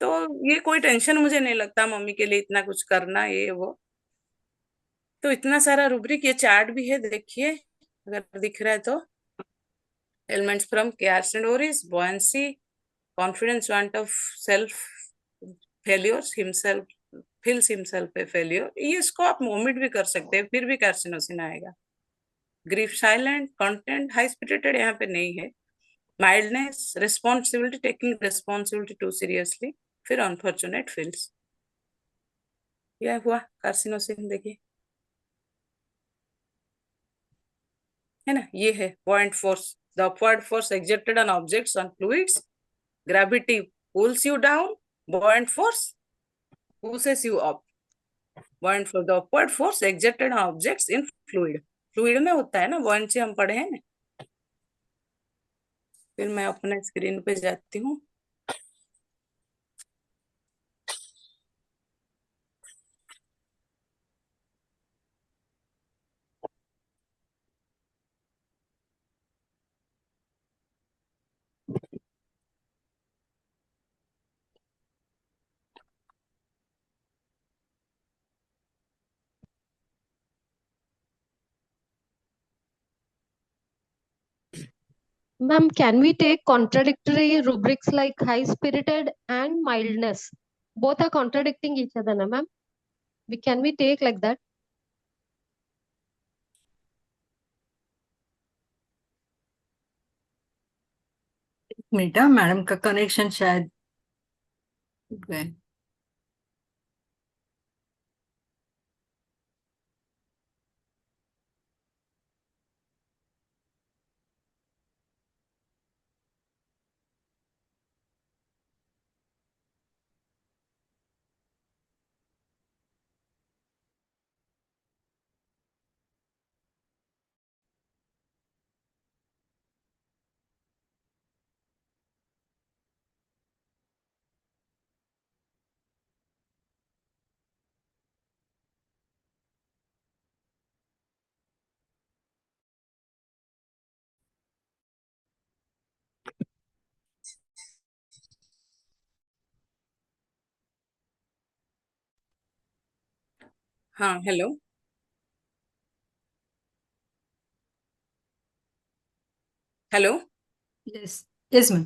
S2: तो ये कोई टेंशन मुझे नहीं लगता मम्मी के लिए इतना कुछ करना, ये वो। तो इतना सारा रूब्रिक, ये चार्ट भी है देखिए अगर दिख रहा है तो। Elements from cares and worries, buoyancy, confidence, want of self, failures, himself feels himself a failure। ये इसको आप मोमेंट भी कर सकते हैं, फिर भी कार्सिनोसिन आएगा। Grief silent, content high spirited यहाँ पे नहीं है। Mildness, responsibility, taking responsibility too seriously, फिर अनफॉर्चुनेट फील्स। यह हुआ कार्सिनोसिन, देखिए है ना। ये है point force, the upward force exerted on objects, on fluids, gravity pulls you down, buoyant force pushes you up। buoyant force, the upward force exerted on objects in fluid, fluid में होता है ना buoyancy, हम पढ़े हैं ना। फिर मैं अपने स्क्रीन पे जाती हूँ।
S5: Ma'am, can we take contradictory rubrics like high spirited and mildness? Both are contradicting each other, na ma'am? Can we take like that?
S1: Minute, madam का कनेक्शन शायद गए।
S2: हाँ, hello. Hello.
S1: Yes yes ma'am.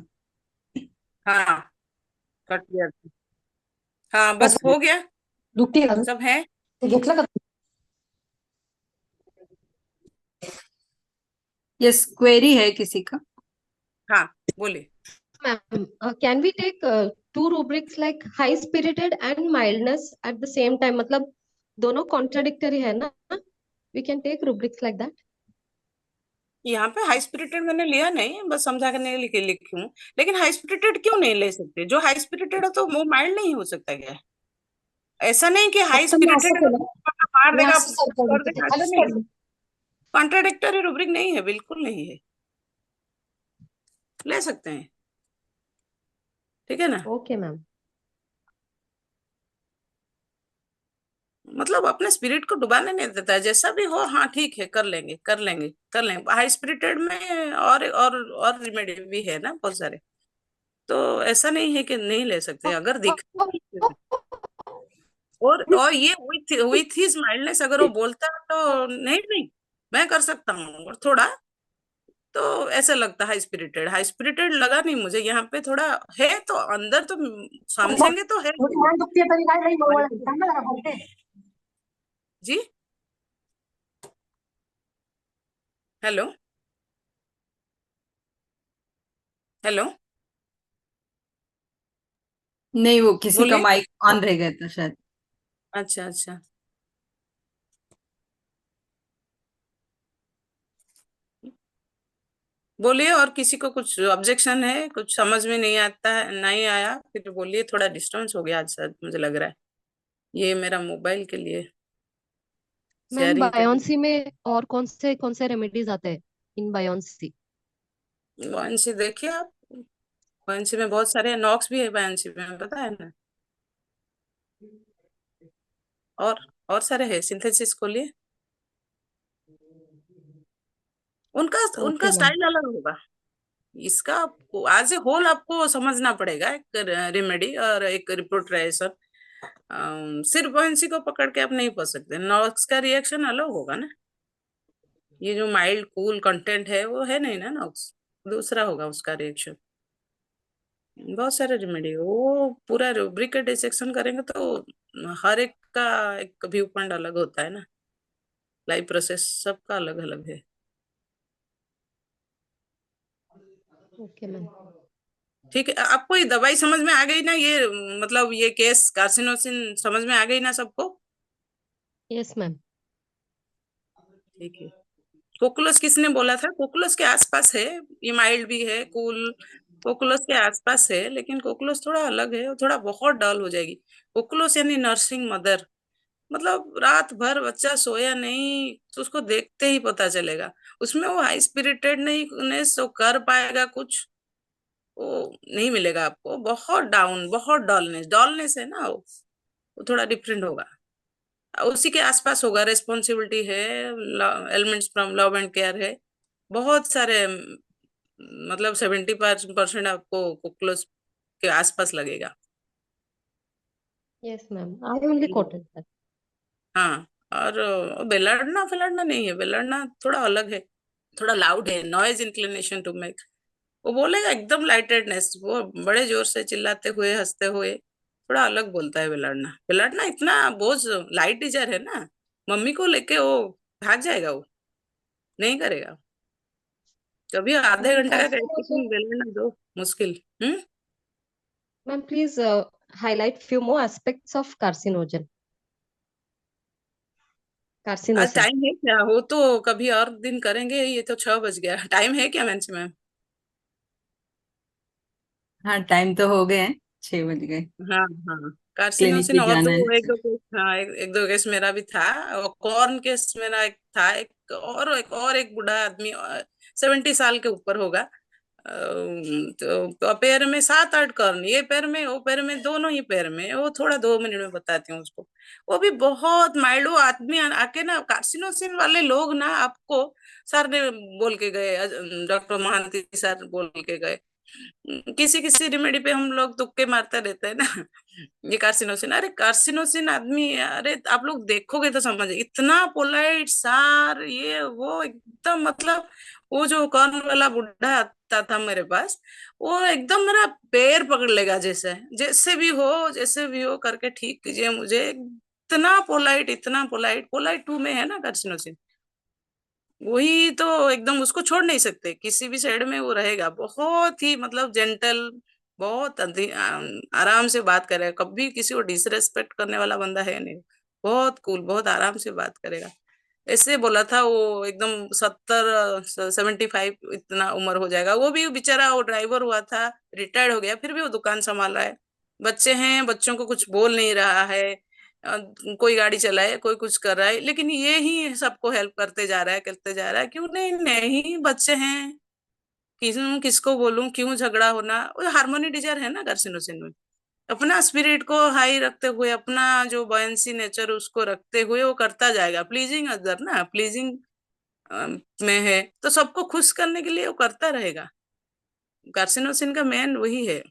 S2: हाँ, कट गया था। हाँ, बस हो गया, सब है।
S1: यस, क्वेरी है किसी का?
S2: हाँ, बोलिए।
S5: Ma'am, can we take two rubrics like high spirited and mildness at the same time? मतलब दोनों contradictory है ना? We can take rubrics like that.
S2: यहाँ पे हाई स्पिरिटेड मैंने लिया नहीं, बस समझा करने के लिखी हूँ। लेकिन हाई स्पिरिटेड क्यों नहीं ले सकते? जो हाई स्पिरिटेड है तो वो माइल्ड नहीं हो सकता क्या? ऐसा नहीं कि हाई स्पिरिटेड है तो मार देगा, कर देगा, ऐसा नहीं। कॉन्ट्राडिक्टरी रूब्रिक नहीं है, बिल्कुल नहीं है, ले सकते हैं, ठीक है ना?
S5: Okay, ma'am.
S2: मतलब अपने स्पिरिट को डुबाने नहीं देता है, जैसा भी हो। हाँ ठीक है, कर लेंगे कर लेंगे कर लेंगे। हाई स्पिरिटेड में और रिमेडी भी है ना बहुत सारे, तो ऐसा नहीं है कि नहीं ले सकते अगर दिख। और ये विथ हिज माइल्डनेस अगर वो बोलता तो नहीं नहीं मैं कर सकता हूँ, और थोड़ा तो ऐसा लगता हाई स्पिरिटेड लगा नहीं मुझे। यहाँ पे थोड़ा है तो अंदर तो समझेंगे तो है जी। हेलो हेलो,
S1: नहीं, वो किसी का
S2: बोलिए।
S1: माइक ऑन रह गया था शायद।
S2: अच्छा अच्छा, बोलिए। और किसी को कुछ ऑब्जेक्शन है? कुछ समझ में नहीं आता है, नहीं आया फिर बोलिए। थोड़ा डिस्टर्बेंस हो गया आज शायद, मुझे लग रहा है ये मेरा मोबाइल के लिए
S5: मैम,
S2: शेयरिंग कर।
S5: बायोन्सी में और कौन से रेमेडीज आते हैं इन बायोन्सी?
S2: वायंसी देखिए आप, वायंसी में बहुत सारे नॉक्स भी है, वायंसी में पता है ना। और और सारे है, सिंथेसिस खोलिए। उनका उनका
S5: ओके मैम।
S2: स्टाइल अलग होगा। इसका एज ए होल आपको समझना पड़ेगा, एक रेमेडी और एक रिपोर्टराइजेशन। सिर्फ वायंसी को पकड़ के आप नहीं पढ़ सकते, नॉक्स का रिएक्शन अलग होगा ना। ये जो माइल्ड कूल कंटेंट है वो है नहीं ना नॉक्स, दूसरा होगा उसका रिएक्शन। बहुत सारे रेमेडी, वो पूरा रूब्रिक का डिसेक्शन करेंगे तो हर एक का एक व्यू पॉइंट अलग होता है ना, लाइफ प्रोसेस सबका अलग अलग है।
S5: Okay ma'am.
S2: ठीक है, आपको ये दवाई समझ में आ गई ना? ये मतलब ये केस कार्सिनोसिन समझ में आ गई ना सबको?
S5: Yes ma'am.
S2: ठीक है। कोकुलस किसने बोला था? कोकुलस के आसपास है, ये माइल्ड भी है, कूल कोकुलस के आसपास है, लेकिन कोकुलस थोड़ा अलग है, थोड़ा बहुत डल हो जाएगी। कोकुलस यानी नर्सिंग मदर, मतलब रात भर बच्चा सोया नहीं तो उसको देखते ही पता चलेगा। उसमें वो हाई स्पिरिटेड नहीं तो कर पाएगा कुछ, वो नहीं मिलेगा आपको। बहुत डाउन, बहुत डॉलनेस, डॉलनेस है ना वो थोड़ा डिफरेंट होगा। उसी के आसपास होगा, रेस्पॉन्सिबिलिटी है, elements from love and care है, बहुत सारे मतलब 70% आपको कोकुलस के आसपास लगेगा।
S5: Yes ma'am, I only coated that.
S2: हाँ, और बेलाडना फिलाडना नहीं है, बेलाडना थोड़ा अलग है, थोड़ा लाउड है, नॉइज इंक्लिनेशन टू मेक। वो बोलेगा एकदम लाइटेडनेस, वो बड़े जोर से चिल्लाते हुए हंसते हुए थोड़ा अलग बोलता है। बिलाड़ना बिलाड़ना इतना बोझ लाइट टीचर है ना, मम्मी को लेके वो भाग जाएगा, वो नहीं करेगा कभी। आधे
S5: मैम
S2: घंटे का
S5: कार्सिनोजन,
S2: कैलकुलेशन बिलाड़ना दो मुश्किल।
S5: Ma'am please highlight few more aspects of carcinogen,
S2: आज
S5: कार्सिनोसिन।
S2: टाइम है क्या? हो तो कभी और दिन करेंगे, ये तो 6 बज गया। टाइम है क्या मैंसी मैम?
S1: हाँ, टाइम तो हो गए हैं, 6 बज गए।
S2: हाँ हाँ,
S1: क्लिनिक
S2: कार्सिनोसिन
S1: भी
S2: और
S1: जाना
S2: दो,
S1: है।
S2: एक दो केस, हाँ एक दो केस मेरा भी था। और कॉर्न केस मेरा एक था, एक बूढ़ा आदमी 70 साल के ऊपर होगा। तो पैर में 7-8 कॉर्न, ये पैर में वो पैर में, दोनों ही पैर में। वो थोड़ा 2 मिनट में बताती हूँ उसको। वो भी बहुत माइल्ड। वो आदमी आके ना, कार्सिनोसिन वाले लोग ना आपको, सर ने बोल के गए, डॉक्टर महांती सर बोल के गए, किसी किसी रेमेडी पे हम लोग तुक्के मारते रहते हैं ना। ये कार्सिनोसिन, अरे कार्सिनोसिन आदमी, अरे आप लोग देखोगे तो समझ, इतना पोलाइट सार, ये वो एकदम मतलब, वो जो कॉर्न वाला बुढ़ा आता था मेरे पास, वो एकदम मेरा पैर पकड़ लेगा, जैसे जैसे भी हो करके ठीक कीजिए मुझे। इतना पोलाइट, इतना पोलाइट, पोलाइट 2 में है ना कार्सिनोसिन। वही तो एकदम उसको छोड़ नहीं सकते, किसी भी साइड में वो रहेगा। बहुत ही मतलब जेंटल, बहुत आराम से बात करेगा, कभी किसी को डिसरेस्पेक्ट करने वाला बंदा है नहीं। बहुत कूल, बहुत आराम से बात करेगा। ऐसे बोला था वो, एकदम 70-75 इतना उम्र हो जाएगा। वो भी बेचारा, वो ड्राइवर हुआ था, रिटायर्ड हो गया, फिर भी वो दुकान संभाल रहा है। बच्चे हैं, बच्चों को कुछ बोल नहीं रहा है। अ, कोई गाड़ी चलाए, कोई कुछ कर रहा है, लेकिन ये ही सबको हेल्प करते जा रहा है। क्यों नहीं? नहीं, बच्चे हैं, किसको बोलूं, क्यों झगड़ा होना? वो हार्मोनी डिजायर है ना कार्सिनोसिन में। अपना स्पिरिट को हाई रखते हुए, अपना जो बॉयंसी नेचर उसको रखते हुए वो करता जाएगा। प्लीजिंग अदर ना, प्लीजिंग में है तो सबको खुश करने के लिए वो करता रहेगा। कार्सिनोसिन का मेन वही है।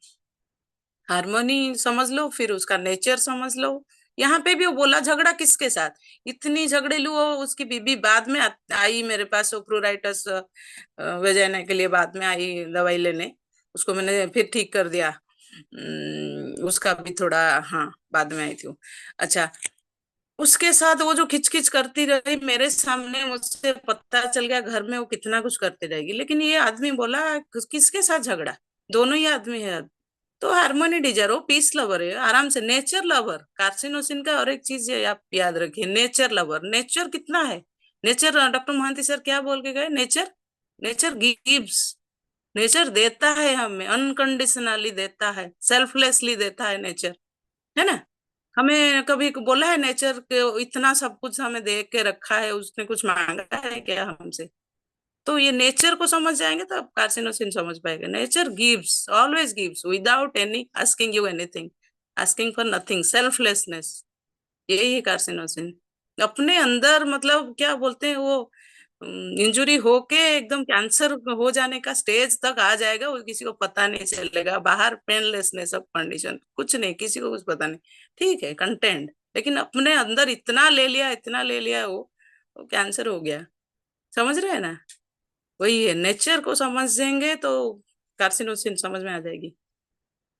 S2: हार्मोनी समझ लो, फिर उसका नेचर समझ लो। यहाँ पे भी वो बोला, झगड़ा किसके साथ? इतनी झगड़ेलू वो, उसकी बीबी बाद में आई मेरे पास, वो प्रूराइटस वेजाइना के लिए बाद में आई दवाई लेने। उसको मैंने फिर ठीक कर दिया। उसका भी थोड़ा, हाँ बाद में आई थी वो। अच्छा, उसके साथ वो जो खिचखिच करती रही मेरे सामने, मुझसे पता चल गया घर में वो कितना कुछ करती रहेगी। लेकिन ये आदमी बोला, किसके साथ झगड़ा? दोनों ही आदमी है। तो हार्मोनी डिजायर, वो पीस लवर है, आराम से नेचर लवर। कार्सिनोसिन का और एक चीज है, आप याद रखिए, नेचर लवर। नेचर कितना है? नेचर, डॉक्टर मोहंती सर क्या बोल के गए? नेचर, नेचर गिव्स, नेचर देता है हमें, अनकंडीशनली देता है, सेल्फलेसली देता है नेचर, है ना? हमें कभी बोला है नेचर के इतना सब कुछ हमें दे के रखा है, उसने कुछ मांगा है क्या हमसे? तो ये नेचर को समझ जाएंगे तो आप कार्सिनोसिन समझ पाएंगे। Nature gives, always gives, without any asking you anything, asking for nothing, selflessness. यही है कार्सिनोसिन। अपने अंदर मतलब क्या बोलते हैं वो, इंजुरी होके एकदम कैंसर हो जाने का स्टेज तक आ जाएगा, वो किसी को पता नहीं चलेगा। बाहर पेनलेसनेस ऑफ कंडीशन, कुछ नहीं, किसी को कुछ पता नहीं, ठीक है, कंटेंट। लेकिन अपने अंदर इतना ले लिया, इतना ले लिया, वो कैंसर हो गया। समझ रहे हैं ना? वही है, नेचर को समझ जाएंगे तो कार्सिनोसिन समझ में आ जाएगी।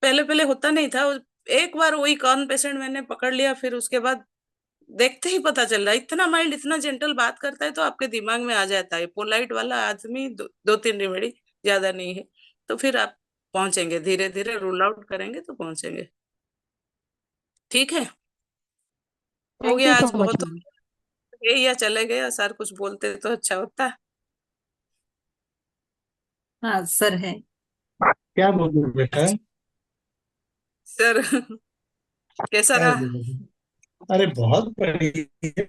S2: पहले पहले होता नहीं था। एक बार वही कॉर्न पेशेंट मैंने पकड़ लिया, फिर उसके बाद देखते ही पता चल रहा है, इतना माइल्ड, इतना जेंटल बात करता है, तो आपके दिमाग में आ जाता है पोलाइट वाला आदमी। 2-3 रेमेडी, ज्यादा नहीं है। तो फिर आप पहुंचेंगे, धीरे धीरे रूल आउट करेंगे तो पहुंचेंगे। ठीक है, हो
S5: थैंक यू
S2: गया
S5: सो
S2: आज
S5: मच
S2: बहुत।
S5: मैम।
S2: ये या चले गए, सर कुछ बोलते तो अच्छा होता।
S1: हाँ सर है।
S3: क्या बोलूं बेटा?
S2: सर कैसा
S3: क्या
S2: रहा?
S3: बोलूं? अरे बहुत बढ़िया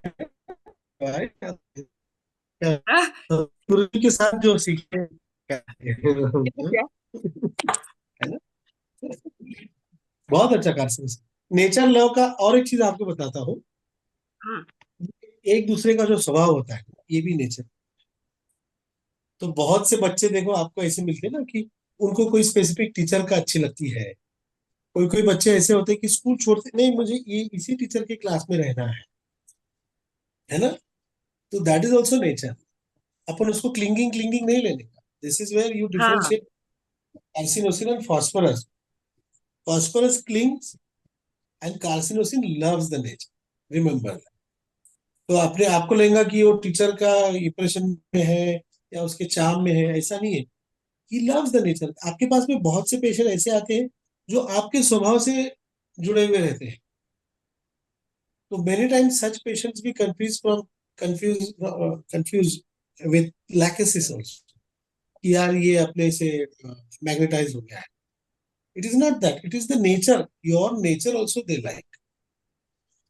S3: भाई, क्या
S2: हाँ?
S3: गुरु के साथ जो सीखे, क्या
S2: क्या?
S3: है ना? बहुत अच्छा कार्य। नेचर लव का और एक चीज आपको बताता हूँ।
S2: हाँ
S3: एक दूसरे का जो स्वभाव होता है, ये भी नेचर। तो बहुत से बच्चे देखो आपको ऐसे मिलते हैं ना कि उनको कोई स्पेसिफिक टीचर का अच्छी लगती है। कोई कोई बच्चे ऐसे होते हैं कि स्कूल छोड़ते नहीं, मुझे ये इसी टीचर के क्लास में रहना है ना? तो दैट इज ऑल्सो नेचर। अपन उसको क्लिंगिंग क्लिंगिंग नहीं लेने का। दिस इज वेयर यू
S2: हाँ
S3: differentiate carcinosin and phosphorus. Phosphorus clings and carcinosin loves the nature. Remember that. तो अपने आपको लगेगा कि वो टीचर का इंप्रेशन में है या उसके चार्म में है, ऐसा नहीं है. He loves the nature. आपके पास में बहुत से पेशेंट ऐसे आते हैं जो आपके स्वभाव से जुड़े हुए रहते हैं. तो many times such patients be confused with lachesis also. कि यार ये अपने से मैग्नेटाइज हो गया है. It is not that. It is the nature. Your nature also they like.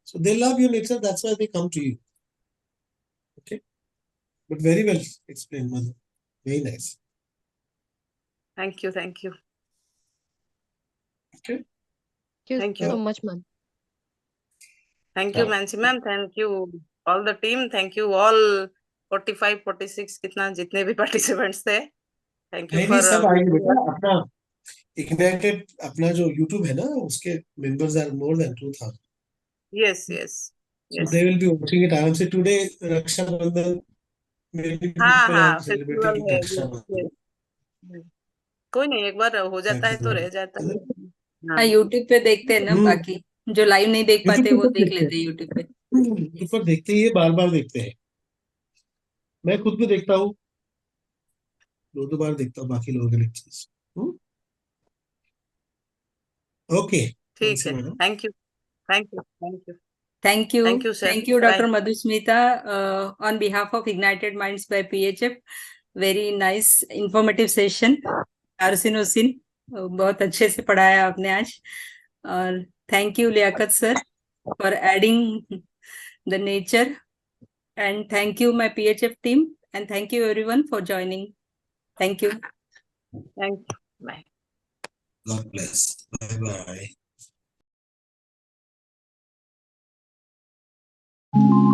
S3: So they love your nature. That's why they come to you. Okay. But very well explained, Madhu. Very nice.
S2: Thank you. Thank you.
S3: Okay.
S2: Thank you
S5: so much, ma'am.
S2: Thank you, Mansi ma'am. Thank you all the team. Thank you all 45, 46 कितना जितने भी participants थे. Thank you
S3: नहीं
S2: for.
S3: सब आएंगे बेटा. अपना Ignited अपना जो YouTube है ना, उसके members are more than 2,000.
S2: Yes, yes.
S3: So
S2: Yes.
S3: they will be watching it. I will say today Raksha Bandhan. Many people
S2: हाँ
S3: are celebrating
S2: festival है.
S3: Raksha
S2: Yes,
S3: Bandhan.
S2: yes. कोई नहीं, एक बार हो जाता है तो रह जाता है.
S1: हाँ, यूट्यूब पे देखते हैं ना. बाकी जो लाइव नहीं देख पाते वो देख लेते हैं यूट्यूब पे.
S3: यूट्यूब पर देखते ही बार बार देखते हैं. मैं खुद भी देखता हूँ, 2 बार देखता हूँ बाकी लोगों के लेक्चर्स. ओके,
S2: ठीक है. Thank you. Thank you. Thank you.
S1: Thank you.
S2: Thank you, sir.
S1: Thank you,
S2: Bye.
S1: Dr. Madhusmita, on behalf of Ignited Minds by PHF. Very nice, informative session. Carcinosin, बहुत अच्छे से पढ़ाया आपने आज. और thank you, Liaquat sir, for adding the nature. And thank you, my PHF team. And thank you, everyone, for joining. Thank you.
S2: Thank you. Bye.
S3: God bless. Bye bye.